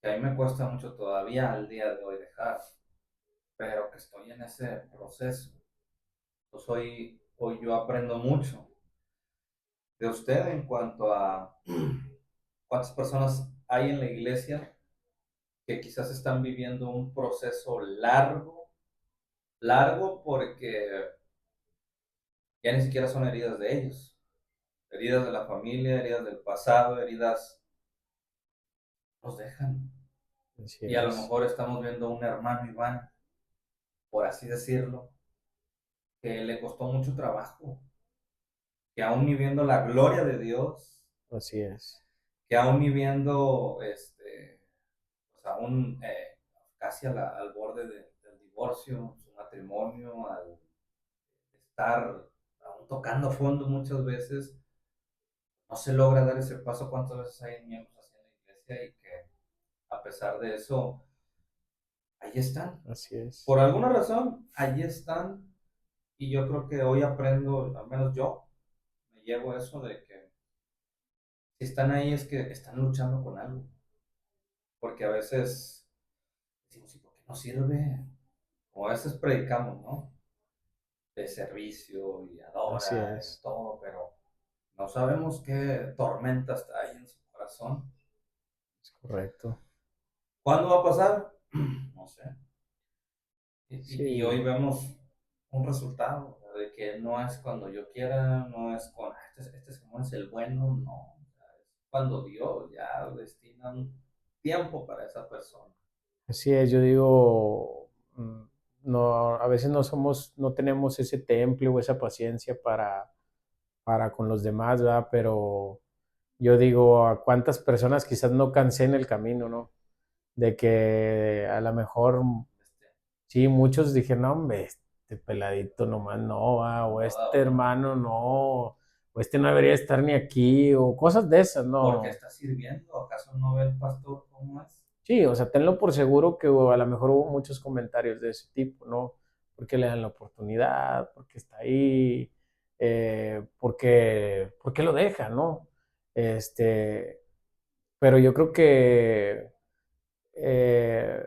a mí me cuesta mucho todavía al día de hoy dejar, pero que estoy en ese proceso. Pues hoy yo aprendo mucho de usted en cuanto a cuántas personas hay en la iglesia que quizás están viviendo un proceso largo, largo porque ya ni siquiera son heridas de ellos, heridas de la familia, heridas del pasado, heridas nos dejan. así Y a lo es, mejor estamos viendo un hermano Iván, por así decirlo, que le costó mucho trabajo, que aún ni viendo la gloria de Dios, así es, que aún ni viendo, pues aún casi al borde del divorcio, su matrimonio, al estar aún tocando fondo muchas veces, no se logra dar ese paso. ¿Cuántas veces hay miembros así en la iglesia y que a pesar de eso, ahí están? así es, Por alguna razón, allí están y yo creo que hoy aprendo, al menos yo, me llevo eso de que si están ahí es que están luchando con algo, porque a veces decimos, ¿y por qué no sirve? O a veces predicamos, ¿no? de servicio y Así adora y es, todo, pero no sabemos qué tormenta está ahí en su corazón. es correcto. ¿Cuándo va a pasar? No sé. Y hoy Sí, vemos un resultado, ¿verdad? De que no es cuando yo quiera, no es con este Simón es el bueno, no. O sea, es cuando Dios ya destina un tiempo para esa persona. así es, yo digo, no, a veces no tenemos ese temple o esa paciencia para con los demás, ¿verdad? Pero yo digo, a cuántas personas quizás no cansé en el camino, ¿no? De que a lo mejor, Este, sí, muchos dijeron, no, hombre, este peladito nomás no va, o no da este una, hermano no, o este no debería estar ni aquí, o cosas de esas, porque ¿no? está sirviendo, ¿acaso no ve el pastor cómo es? Sí, o sea, tenlo por seguro que a lo mejor hubo muchos comentarios de ese tipo, ¿no? ¿Por qué le dan la oportunidad? ¿Por qué está ahí? ¿Por qué lo deja, no? Este, pero yo creo que eh,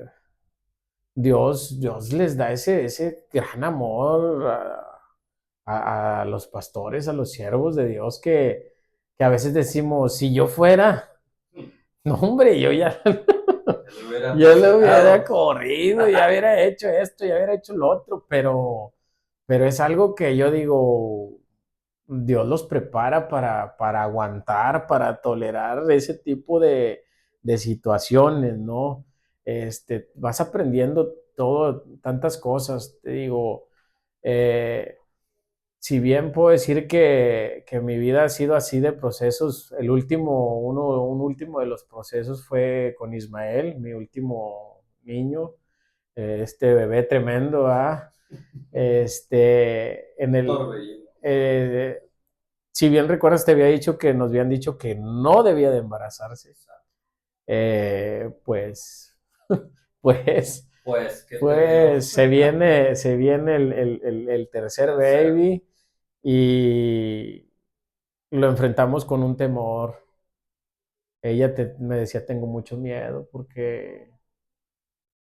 Dios les da ese gran amor a los pastores, a los siervos de Dios, que a veces decimos, si yo fuera, no, hombre, yo ya, Se lo hubiera yo lo hubiera cocinado. corrido, ya hubiera hecho esto, ya hubiera hecho lo otro, pero es algo que yo digo, Dios los prepara para aguantar, para tolerar ese tipo de situaciones, ¿no? Vas aprendiendo todo, tantas cosas, te digo, eh, si bien puedo decir que mi vida ha sido así de procesos, un último de los procesos fue con Ismael, mi último niño, este bebé tremendo, ¿ah? En el, Torbellino. eh, si bien recuerdas, te había dicho que nos habían dicho que no debía de embarazarse. Pues, pues, Pues, ¿qué te dio? se viene el tercer Tercero. baby y lo enfrentamos con un temor. Me decía, tengo mucho miedo porque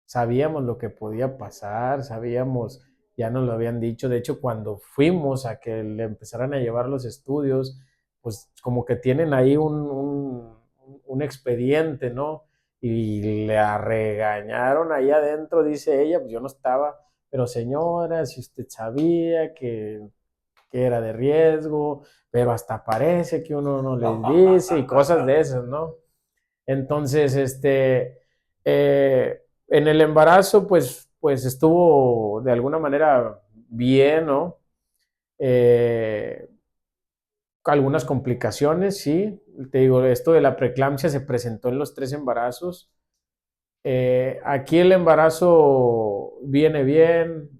sabíamos lo que podía pasar, sabíamos, ya nos lo habían dicho. De hecho, cuando fuimos a que le empezaran a llevar los estudios, pues como que tienen ahí un expediente, ¿no? Y le regañaron ahí adentro, dice ella, pues yo no estaba, pero señora, si usted sabía que era de riesgo, pero hasta parece que uno no les dice y cosas de esas, ¿no? Entonces, en el embarazo, pues estuvo de alguna manera bien, ¿no? Eh, Algunas complicaciones, sí. Te digo, esto de la preeclampsia se presentó en los 3 embarazos. Aquí el embarazo viene bien.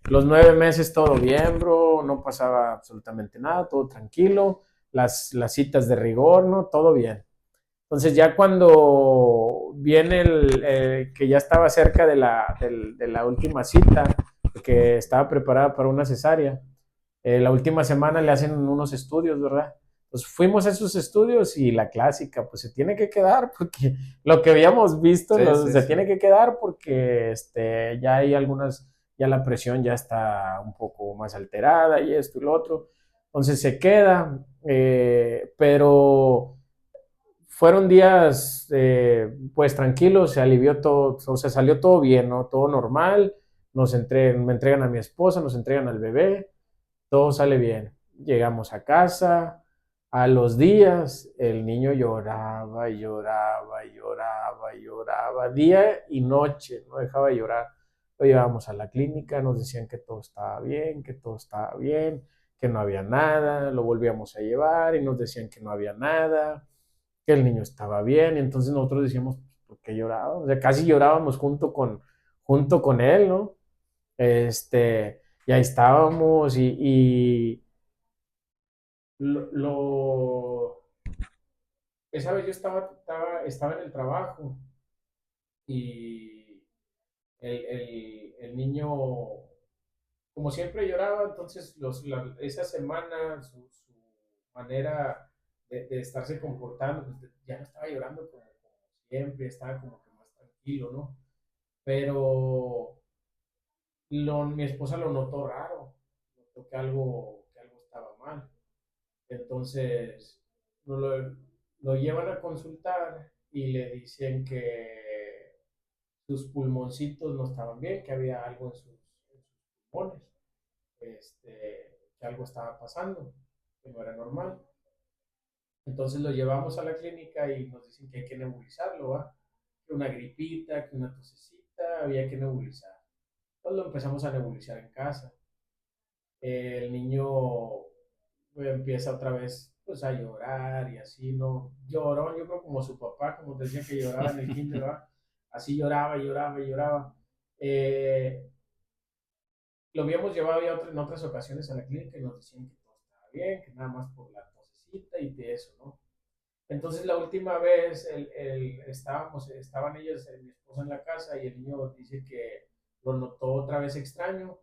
Los 9 meses todo bien, bro. No pasaba absolutamente nada, todo tranquilo. Las citas de rigor, ¿no? Todo bien. Entonces ya cuando viene que ya estaba cerca de la última cita, que estaba preparada para una cesárea, la última semana le hacen unos estudios, ¿verdad? Pues fuimos a esos estudios y la clásica, pues se tiene que quedar porque lo que habíamos visto Sí, sí, se tiene sí. que quedar porque ya hay ya la presión ya está un poco más alterada y esto y lo otro. Entonces se queda, pero fueron días pues tranquilos, se alivió todo, o sea, salió todo bien, ¿no? Todo normal, me entregan a mi esposa, nos entregan al bebé, todo sale bien. Llegamos a casa, a los días el niño lloraba y lloraba y lloraba y lloraba, día y noche, no dejaba de llorar. Lo llevábamos a la clínica, nos decían que todo estaba bien, que todo estaba bien, que no había nada, lo volvíamos a llevar y nos decían que no había nada, que el niño estaba bien, y entonces nosotros decíamos, ¿por qué lloraba? O sea, casi llorábamos junto con él, ¿no? Y ahí estábamos y lo, lo- esa vez yo estaba en el trabajo y el niño, como siempre lloraba, entonces esa semana su manera de estarse comportando, pues ya no estaba llorando como siempre, estaba como que más tranquilo, ¿no? Pero Mi esposa lo notó raro, notó que algo estaba mal. Entonces lo llevan a consultar y le dicen que sus pulmoncitos no estaban bien, que había algo en sus pulmones, que algo estaba pasando, que no era normal. Entonces lo llevamos a la clínica y nos dicen que hay que nebulizarlo, ¿va? Que una gripita, que una tosecita, había que nebulizar. Entonces lo empezamos a nebulizar en casa. El niño empieza otra vez pues a llorar y así, ¿no? Lloró, yo creo como su papá, como te decía que lloraba en el kinder, ¿va? Así lloraba, lloraba, lloraba. Eh, lo habíamos llevado ya en otras ocasiones a la clínica y nos decían que todo estaba bien, que nada más por la tosecita y de eso, ¿no? Entonces la última vez estaban ellos, mi esposa en la casa y el niño dice que lo notó otra vez extraño,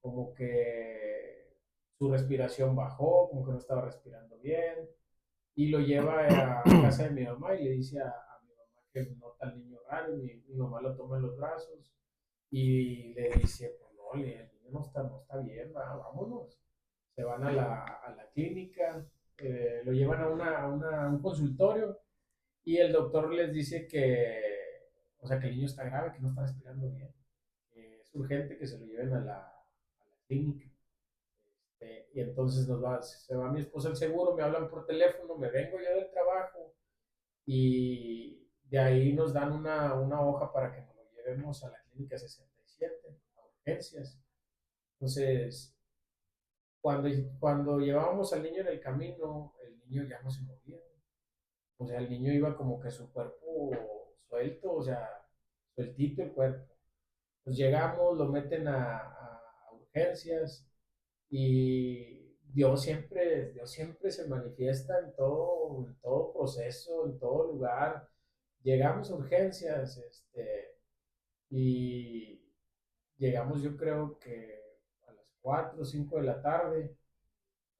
como que su respiración bajó, como que no estaba respirando bien y lo lleva a casa de mi mamá y le dice a mi mamá que nota al niño raro y mi mamá lo toma en los brazos y le dice, pues no, el niño no está bien, vámonos. Se van a la clínica, lo llevan a un consultorio y el doctor les dice que, o sea, que el niño está grave, que no está respirando bien, que es urgente que se lo lleven a la clínica. Y entonces se va mi esposa al seguro, me hablan por teléfono, me vengo yo del trabajo y de ahí nos dan una hoja para que nos lo llevemos a la clínica 67, a urgencias. Entonces, cuando, cuando llevábamos al niño en el camino, el niño ya no se movía. O sea, el niño iba como que su cuerpo suelto, o sea, sueltito el cuerpo. Pues llegamos, lo meten a urgencias y Dios siempre se manifiesta en todo proceso, en todo lugar. Llegamos a urgencias, y llegamos yo creo que a las 4 o 5 de la tarde.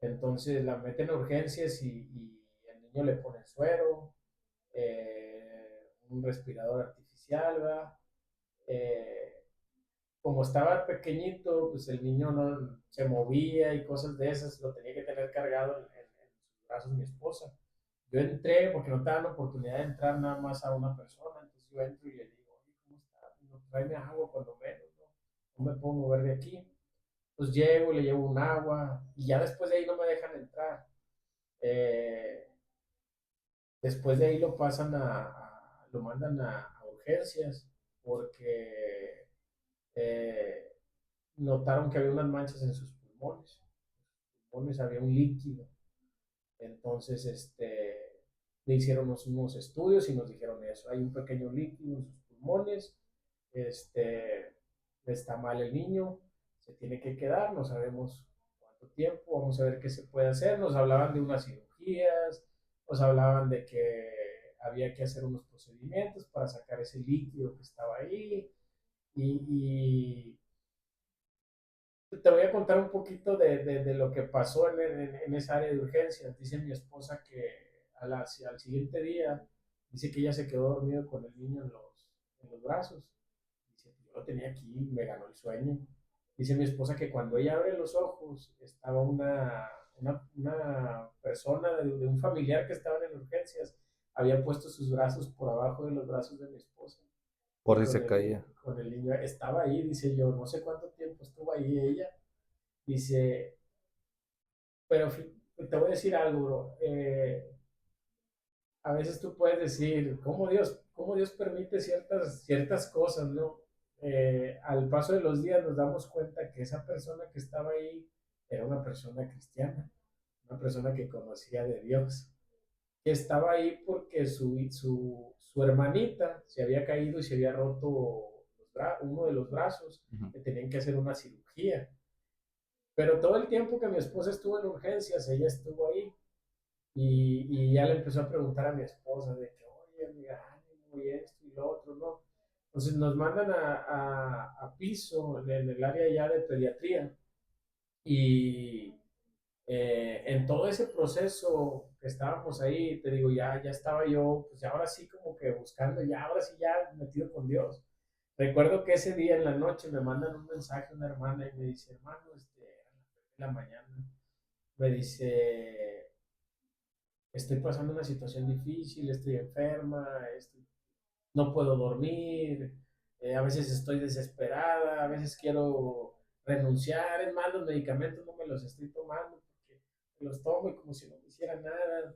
Entonces la meten a urgencias y el niño le ponen suero, un respirador artificial, ¿verdad? Eh, Como estaba pequeñito, pues el niño no se movía y cosas de esas, lo tenía que tener cargado en sus brazos mi esposa. Yo entré porque no te dan oportunidad de entrar nada más a una persona, entonces yo entro y le digo, oye, ¿cómo está? No, tráeme agua cuando menos, ¿no? No me puedo mover de aquí. Pues llego, le llevo un agua y ya después de ahí no me dejan entrar. Eh, Después de ahí lo pasan lo mandan a urgencias porque eh, notaron que había unas manchas en sus pulmones. En sus pulmones había un líquido. Entonces, le hicieron unos estudios y nos dijeron eso. Hay un pequeño líquido en sus pulmones. Está mal el niño. Se tiene que quedar. No sabemos cuánto tiempo. Vamos a ver qué se puede hacer. Nos hablaban de unas cirugías. Nos hablaban de que había que hacer unos procedimientos para sacar ese líquido que estaba ahí. Y te voy a contar un poquito de lo que pasó en esa área de urgencias. Dice mi esposa que al siguiente día, dice que ella se quedó dormido con el niño en los brazos. Dice, yo lo tenía aquí, me ganó el sueño. Dice mi esposa que cuando ella abre los ojos, estaba una persona de un familiar que estaba en urgencias, había puesto sus brazos por abajo de los brazos de mi esposa Por si se caía. con el niño. Estaba ahí, dice yo, no sé cuánto tiempo estuvo ahí ella. Dice, pero te voy a decir algo, bro. A veces tú puedes decir, cómo Dios permite ciertas cosas, ¿no? Al paso de los días nos damos cuenta que esa persona que estaba ahí era una persona cristiana, una persona que conocía de Dios, que estaba ahí porque su hermanita se había caído y se había roto uno de los brazos, Ujú. le tenían que hacer una cirugía. Pero todo el tiempo que mi esposa estuvo en urgencias, ella estuvo ahí y ya le empezó a preguntar a mi esposa de que, oye, mira, ánimo y esto y lo otro, ¿no? Entonces nos mandan a piso en el área ya de pediatría y en todo ese proceso que estábamos ahí, te digo, ya estaba yo, pues ya ahora sí como que buscando, ya ahora sí ya metido con Dios. Recuerdo que ese día en la noche me mandan un mensaje una hermana y me dice, hermano, a las 3 de la mañana, me dice, estoy pasando una situación difícil, estoy enferma, no puedo dormir, a veces estoy desesperada, a veces quiero renunciar, es más, los medicamentos no me los estoy tomando porque me los tomo y como si no me hiciera nada.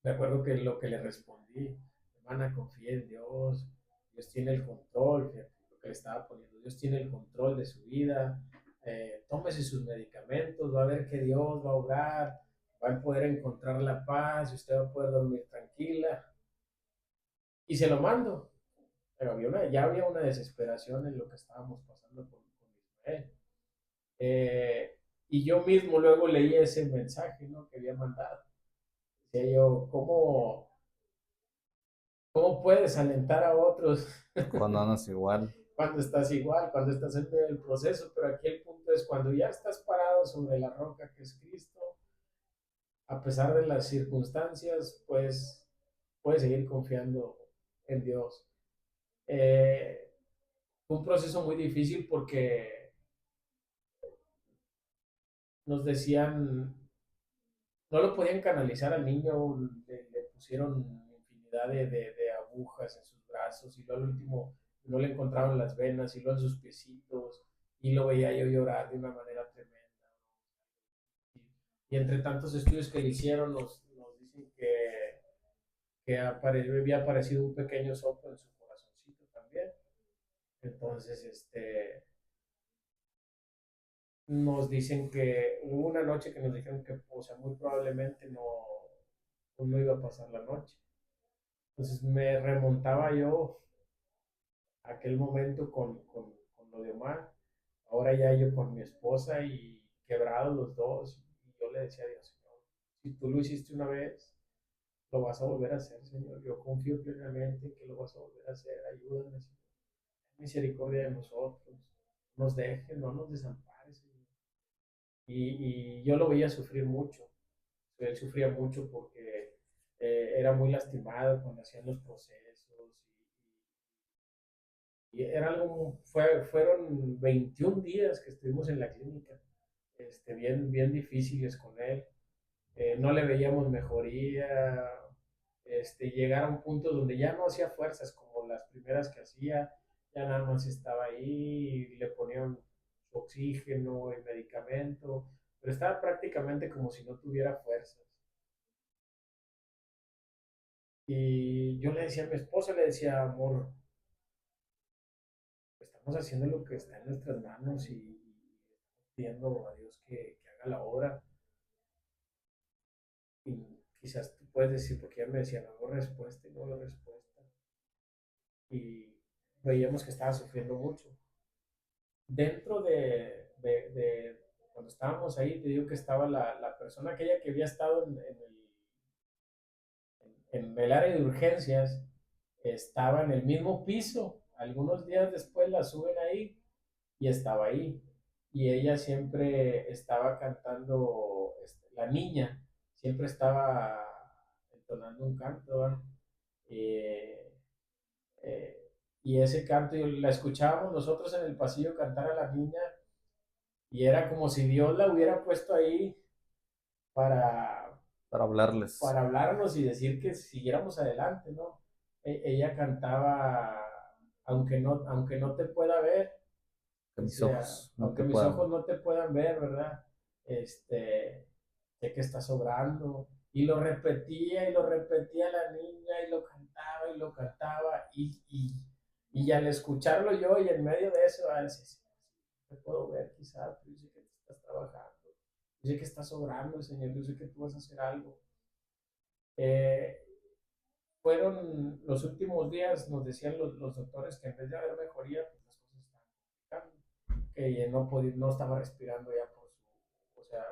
Me acuerdo que lo que le respondí, hermana, confía en Dios, Dios tiene el control, fíjate, lo que le estaba poniendo, Dios tiene el control de su vida, tómese sus medicamentos, va a ver que Dios va a obrar, va a poder encontrar la paz, y usted va a poder dormir tranquila. Y se lo mando, pero ya había una desesperación en lo que estábamos pasando con Ismael. Y yo mismo luego leí ese mensaje, ¿no?, que había mandado. Decía yo, ¿cómo puedes alentar a otros Cuando andas igual. cuando estás igual, cuando estás en medio del proceso? Pero aquí el punto es cuando ya estás parado sobre la roca que es Cristo, a pesar de las circunstancias, pues puedes seguir confiando en Dios. Fue un proceso muy difícil porque nos decían, no lo podían canalizar al niño, le pusieron infinidad de agujas en sus brazos y luego al último no le encontraban las venas y luego en sus piecitos y lo veía yo llorar de una manera tremenda. Y entre tantos estudios que le hicieron nos dicen que había aparecido un pequeño soplo en su corazoncito también. Entonces, nos dicen que hubo una noche que nos dijeron que, o sea, muy probablemente no iba a pasar la noche. Entonces me remontaba yo a aquel momento con lo de Omar. Ahora ya yo con mi esposa y quebrados los dos. Y yo le decía a Dios, Señor, si tú lo hiciste una vez, lo vas a volver a hacer, Señor. Yo confío plenamente que lo vas a volver a hacer. Ayúdame, Señor. Misericordia de nosotros. Nos dejes, no nos desampares, Señor. Y yo lo veía sufrir mucho. Él sufría mucho porque era muy lastimado cuando hacían los procesos y era fueron 21 días que estuvimos en la clínica, bien difíciles con él. No le veíamos mejoría, llegaron puntos donde ya no hacía fuerzas como las primeras que hacía, ya nada más estaba ahí, le ponían su oxígeno, el medicamento, pero estaba prácticamente como si no tuviera fuerzas. Y yo le decía a mi esposa, le decía, amor, estamos haciendo lo que está en nuestras manos y pidiendo a Dios que haga la obra. Y quizás tú puedes decir, porque ella me decía, no hago respuesta y no hago respuesta. Y veíamos que estaba sufriendo mucho. Dentro cuando estábamos ahí, te digo que estaba la persona aquella que había estado en el área de urgencias, estaba en el mismo piso. Algunos días después la suben ahí y estaba ahí. Y ella siempre estaba cantando, la niña siempre estaba entonando un canto, ¿verdad? Eh, y ese canto la escuchábamos nosotros en el pasillo cantar a la niña y era como si Dios la hubiera puesto ahí para, Para hablarles. para hablarnos y decir que siguiéramos adelante, ¿no? Ella cantaba, aunque no te pueda ver, Que mis decía, ojos no aunque te mis puedan. ojos no te puedan ver, ¿verdad? Sé que está sobrando. Y lo repetía la niña, y lo cantaba, y lo cantaba, y al escucharlo yo, y en medio de eso, a veces, te puedo ver quizás, pero yo sé que te estás trabajando, yo sé que está sobrando, Señor, yo sé que tú vas a hacer algo. Eh, Fueron los últimos días, nos decían los doctores que en vez de haber mejoría, pues las cosas están complicando, que no estaba respirando ya o sea,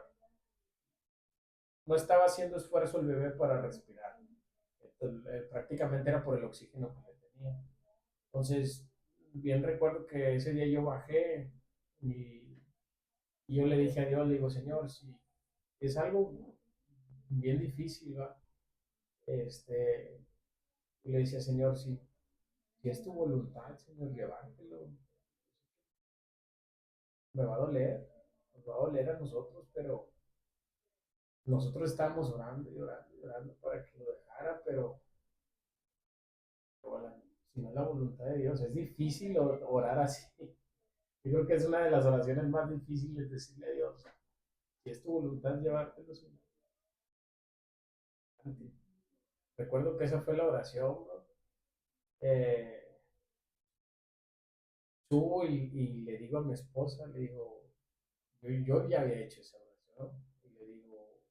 no estaba haciendo esfuerzo el bebé para respirar. Entonces, prácticamente era por el oxígeno que le tenía. Entonces, bien recuerdo que ese día yo bajé y yo le dije a Dios, le digo, Señor, si es algo bien difícil, ¿va? Y le decía, Señor, si es tu voluntad, Señor, llevártelo. Me va a doler, nos va a doler a nosotros, pero nosotros estábamos orando y orando y orando para que lo dejara, pero si no es la voluntad de Dios, es difícil orar así. Yo creo que es una de las oraciones más difíciles decirle a Dios, si es tu voluntad llevártelo, Señor. Recuerdo que esa fue la oración, ¿no? Eh, Subo y le digo a mi esposa, le digo, yo ya había hecho esa oración, y le digo,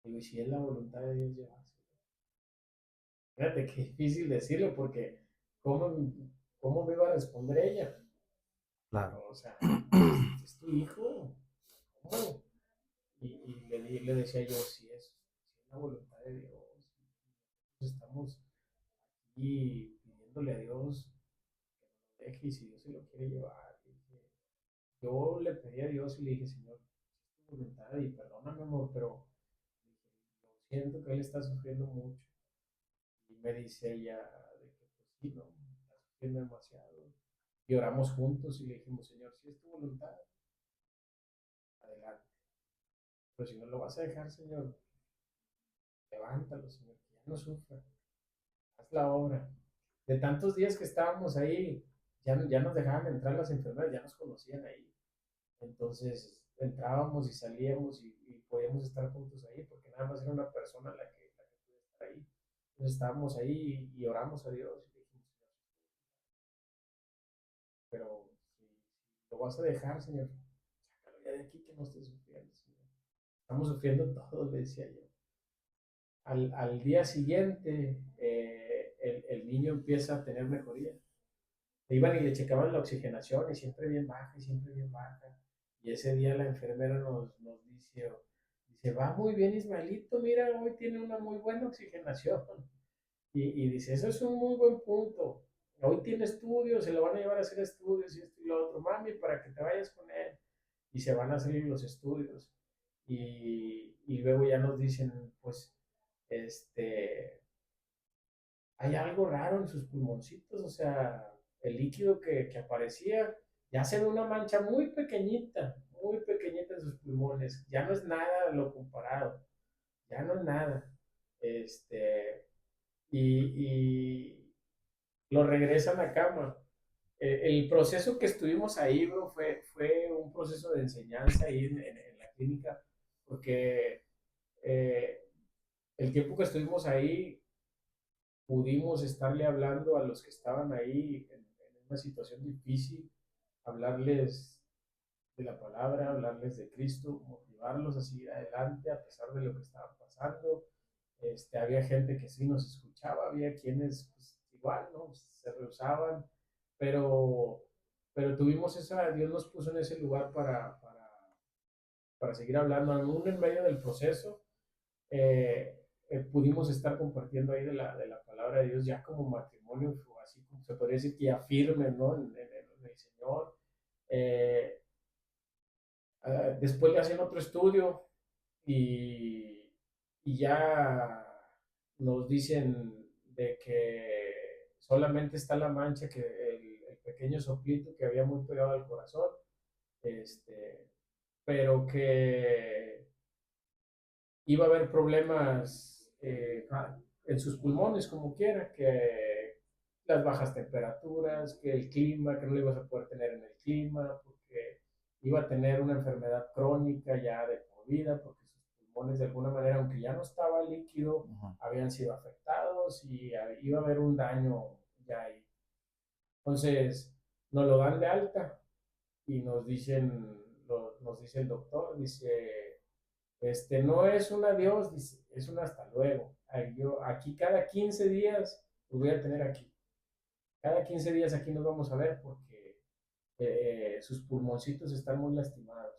y si es la voluntad de Dios llevárselo. Fíjate qué difícil decirlo porque ¿cómo, cómo me iba a responder ella? Claro. O sea, es tu hijo, ¿cómo? Le decía yo, si es la voluntad de Dios, estamos aquí pidiéndole a Dios que nos deje y si Dios se lo quiere llevar. Yo le pedí a Dios y le dije, Señor, es tu voluntad y perdóname, amor, pero dije, yo siento que Él está sufriendo mucho. Y me dice ella de que pues sí, no, está sufriendo demasiado. Y oramos juntos y le dijimos, Señor, si es tu voluntad, adelante. Pero si no lo vas a dejar, Señor, levántalo, Señor, que ya no sufra. Haz la obra. De tantos días que estábamos ahí, ya nos dejaban entrar las enfermeras, ya nos conocían ahí. Entonces entrábamos y salíamos y podíamos estar juntos ahí, porque nada más era una persona la que podía estar ahí. Entonces estábamos ahí y oramos a Dios y le dijimos, Señor, pero si lo vas a dejar, Señor, sácalo ya de aquí que no estés sufriendo, Señor. Estamos sufriendo todos, le decía yo. Al día siguiente, el niño empieza a tener mejoría. Le iban y le checaban la oxigenación y siempre bien baja y siempre bien baja. Y ese día la enfermera nos dice, va muy bien Ismaelito, mira, hoy tiene una muy buena oxigenación. Y dice, eso es un muy buen punto. Hoy tiene estudios, se lo van a llevar a hacer estudios y esto y lo otro, mami, para que te vayas con él. Y se van a hacer los estudios. Y luego ya nos dicen, pues, este, hay algo raro en sus pulmoncitos, o sea, el líquido que aparecía, ya se ve una mancha muy pequeñita en sus pulmones, ya no es nada lo comparado, ya no es nada. Este, y lo regresan a cama. El proceso que estuvimos ahí, bro, fue un proceso de enseñanza ahí en la clínica, porque eh, el tiempo que estuvimos ahí pudimos estarle hablando a los que estaban ahí en una situación difícil, hablarles de la palabra, hablarles de Cristo, motivarlos a seguir adelante a pesar de lo que estaban pasando. Había gente que sí nos escuchaba, había quienes pues, igual, ¿no? Se rehusaban, pero, pero tuvimos esa, Dios nos puso en ese lugar para seguir hablando, aún en medio del proceso, pudimos estar compartiendo ahí de la palabra de Dios ya como matrimonio, así como se podría decir que ya firme, ¿no? En el Señor. Eh, Después le hacen otro estudio y ya nos dicen de que solamente está la mancha, que el pequeño soplito que había muy pegado al corazón, este, pero que iba a haber problemas en sus pulmones, como quiera, que las bajas temperaturas, que el clima, que no lo ibas a poder tener en el clima, porque iba a tener una enfermedad crónica ya de por vida, porque sus pulmones de alguna manera, aunque ya no estaba líquido, habían sido afectados y iba a haber un daño ya ahí. Entonces, nos lo dan de alta y nos dice el doctor, dice, no es un adiós, dice, es un hasta luego. Yo, aquí cada 15 días lo voy a tener aquí. Cada 15 días aquí nos vamos a ver porque sus pulmoncitos están muy lastimados.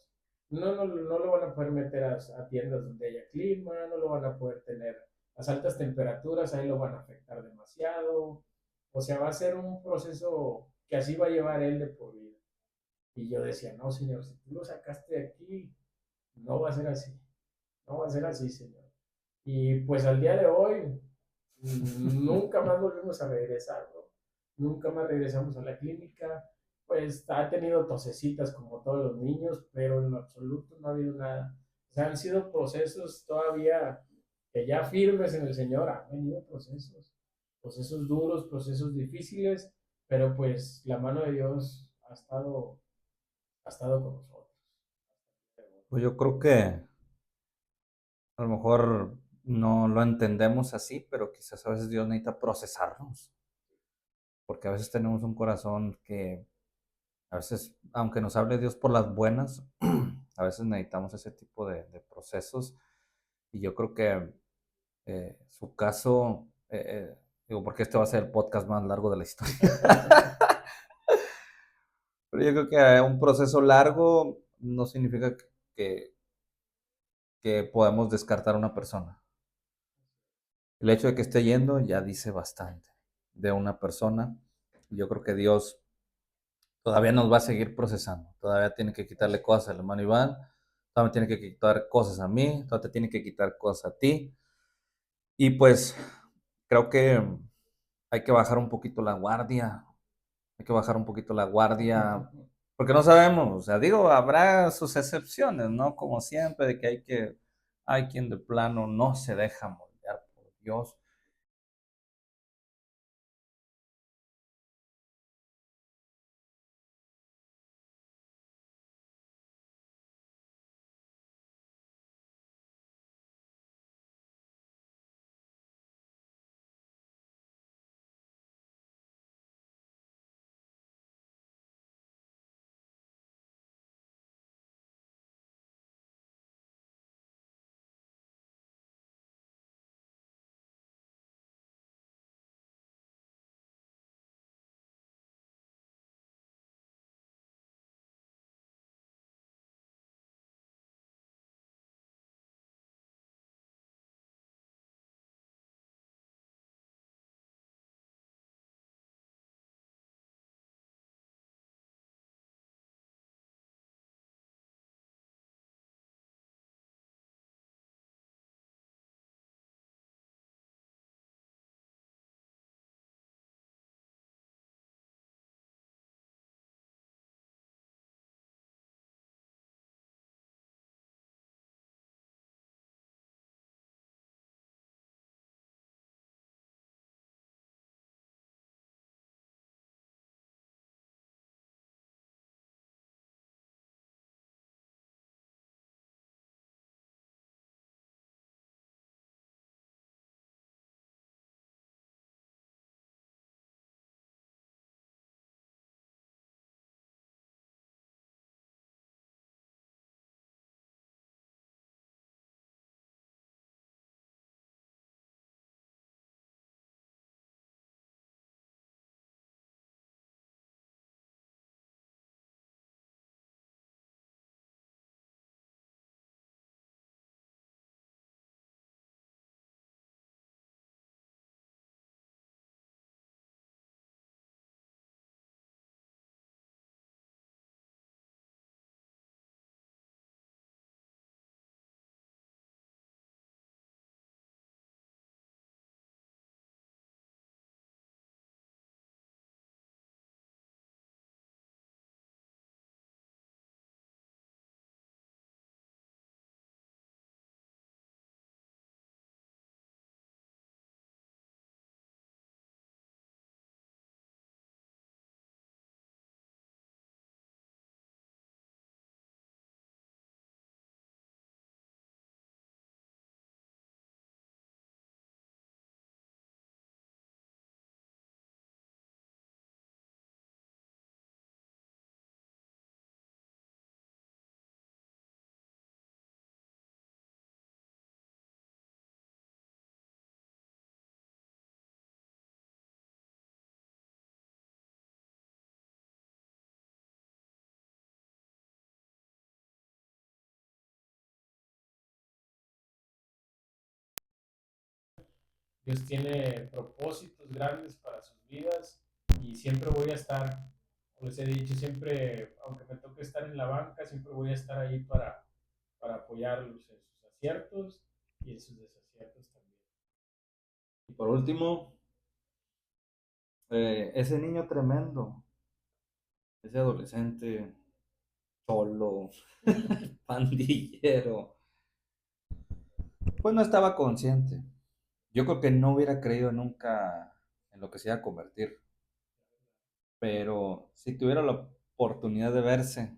No lo van a poder meter a tiendas donde haya clima, no lo van a poder tener. Las altas temperaturas ahí lo van a afectar demasiado. O sea, va a ser un proceso que así va a llevar él de por vida. Y yo decía, no, señor, si tú lo sacaste de aquí, no va a ser así. No va a ser así, señor. Y pues al día de hoy, nunca más volvimos a regresar, ¿no? nunca más regresamos a la clínica. Pues ha tenido tosecitas como todos los niños, pero en lo absoluto no ha habido nada. O sea, han sido procesos todavía que ya firmes en el Señor, han venido procesos, procesos duros, procesos difíciles, pero pues la mano de Dios ha estado con nosotros. Pues yo creo que a lo mejor no lo entendemos así, pero quizás a veces Dios necesita procesarnos, porque a veces tenemos un corazón que a veces, aunque nos hable Dios por las buenas, a veces necesitamos ese tipo de procesos. Y yo creo que su caso, digo, porque este va a ser el podcast más largo de la historia. Pero yo creo que un proceso largo no significa que, que podemos descartar a una persona. El hecho de que esté yendo ya dice bastante de una persona. Yo creo que Dios todavía nos va a seguir procesando. Todavía tiene que quitarle cosas al hermano Iván. Todavía tiene que quitar cosas a mí. Todavía tiene que quitar cosas a ti. Y pues creo que hay que bajar un poquito la guardia. Hay que bajar un poquito la guardia. Porque no sabemos. O sea, digo, habrá sus excepciones, ¿no? Como siempre, de que hay quien de plano no se deja moldear por Dios. Dios tiene propósitos grandes para sus vidas y siempre voy a estar, como les he dicho, siempre, aunque me toque estar en la banca, siempre voy a estar ahí para apoyarlos en sus aciertos y en sus desaciertos también. Y por último, ese niño tremendo, ese adolescente solo, pandillero, pues no estaba consciente. Yo creo que no hubiera creído nunca en lo que se iba a convertir, pero si tuviera la oportunidad de verse,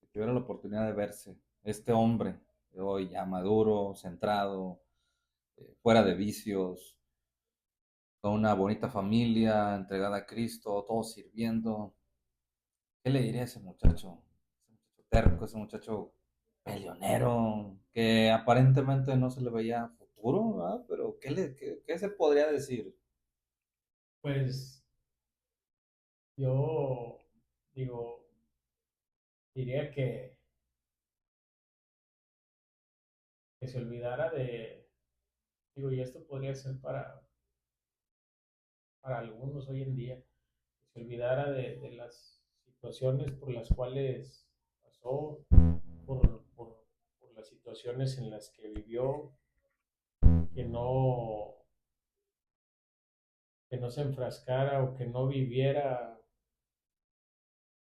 si tuviera la oportunidad de verse, este hombre de hoy ya maduro, centrado, fuera de vicios, con una bonita familia, entregada a Cristo, todos sirviendo, ¿qué le diría a ese muchacho? Ese muchacho terco, ese muchacho peleonero, que aparentemente no se le veía futuro, ¿verdad? Pero ¿qué se podría decir? Pues yo digo, diría que se olvidara de, digo, y esto podría ser para algunos hoy en día, que se olvidara de las situaciones por las cuales pasó, por las situaciones en las que vivió, que no, que no se enfrascara o que no viviera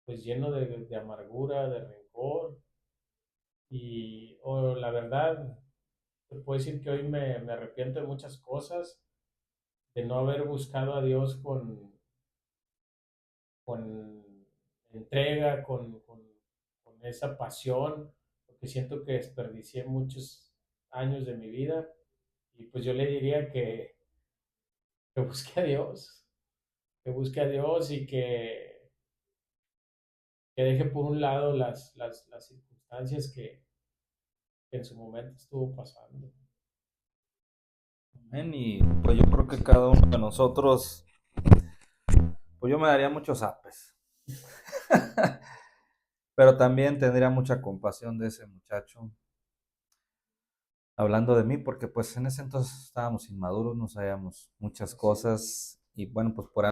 pues lleno de amargura, de rencor. Y o la verdad, te puedo decir que hoy me arrepiento de muchas cosas, de no haber buscado a Dios con entrega, con esa pasión, porque siento que desperdicié muchos años de mi vida. Y pues yo le diría que busque a Dios, que busque a Dios y que deje por un lado las circunstancias que en su momento estuvo pasando. Y pues yo creo que cada uno de nosotros, pues yo me daría muchos apes, pero también tendría mucha compasión de ese muchacho, hablando de mí, porque pues en ese entonces estábamos inmaduros, no sabíamos muchas Así es. cosas y bueno, pues por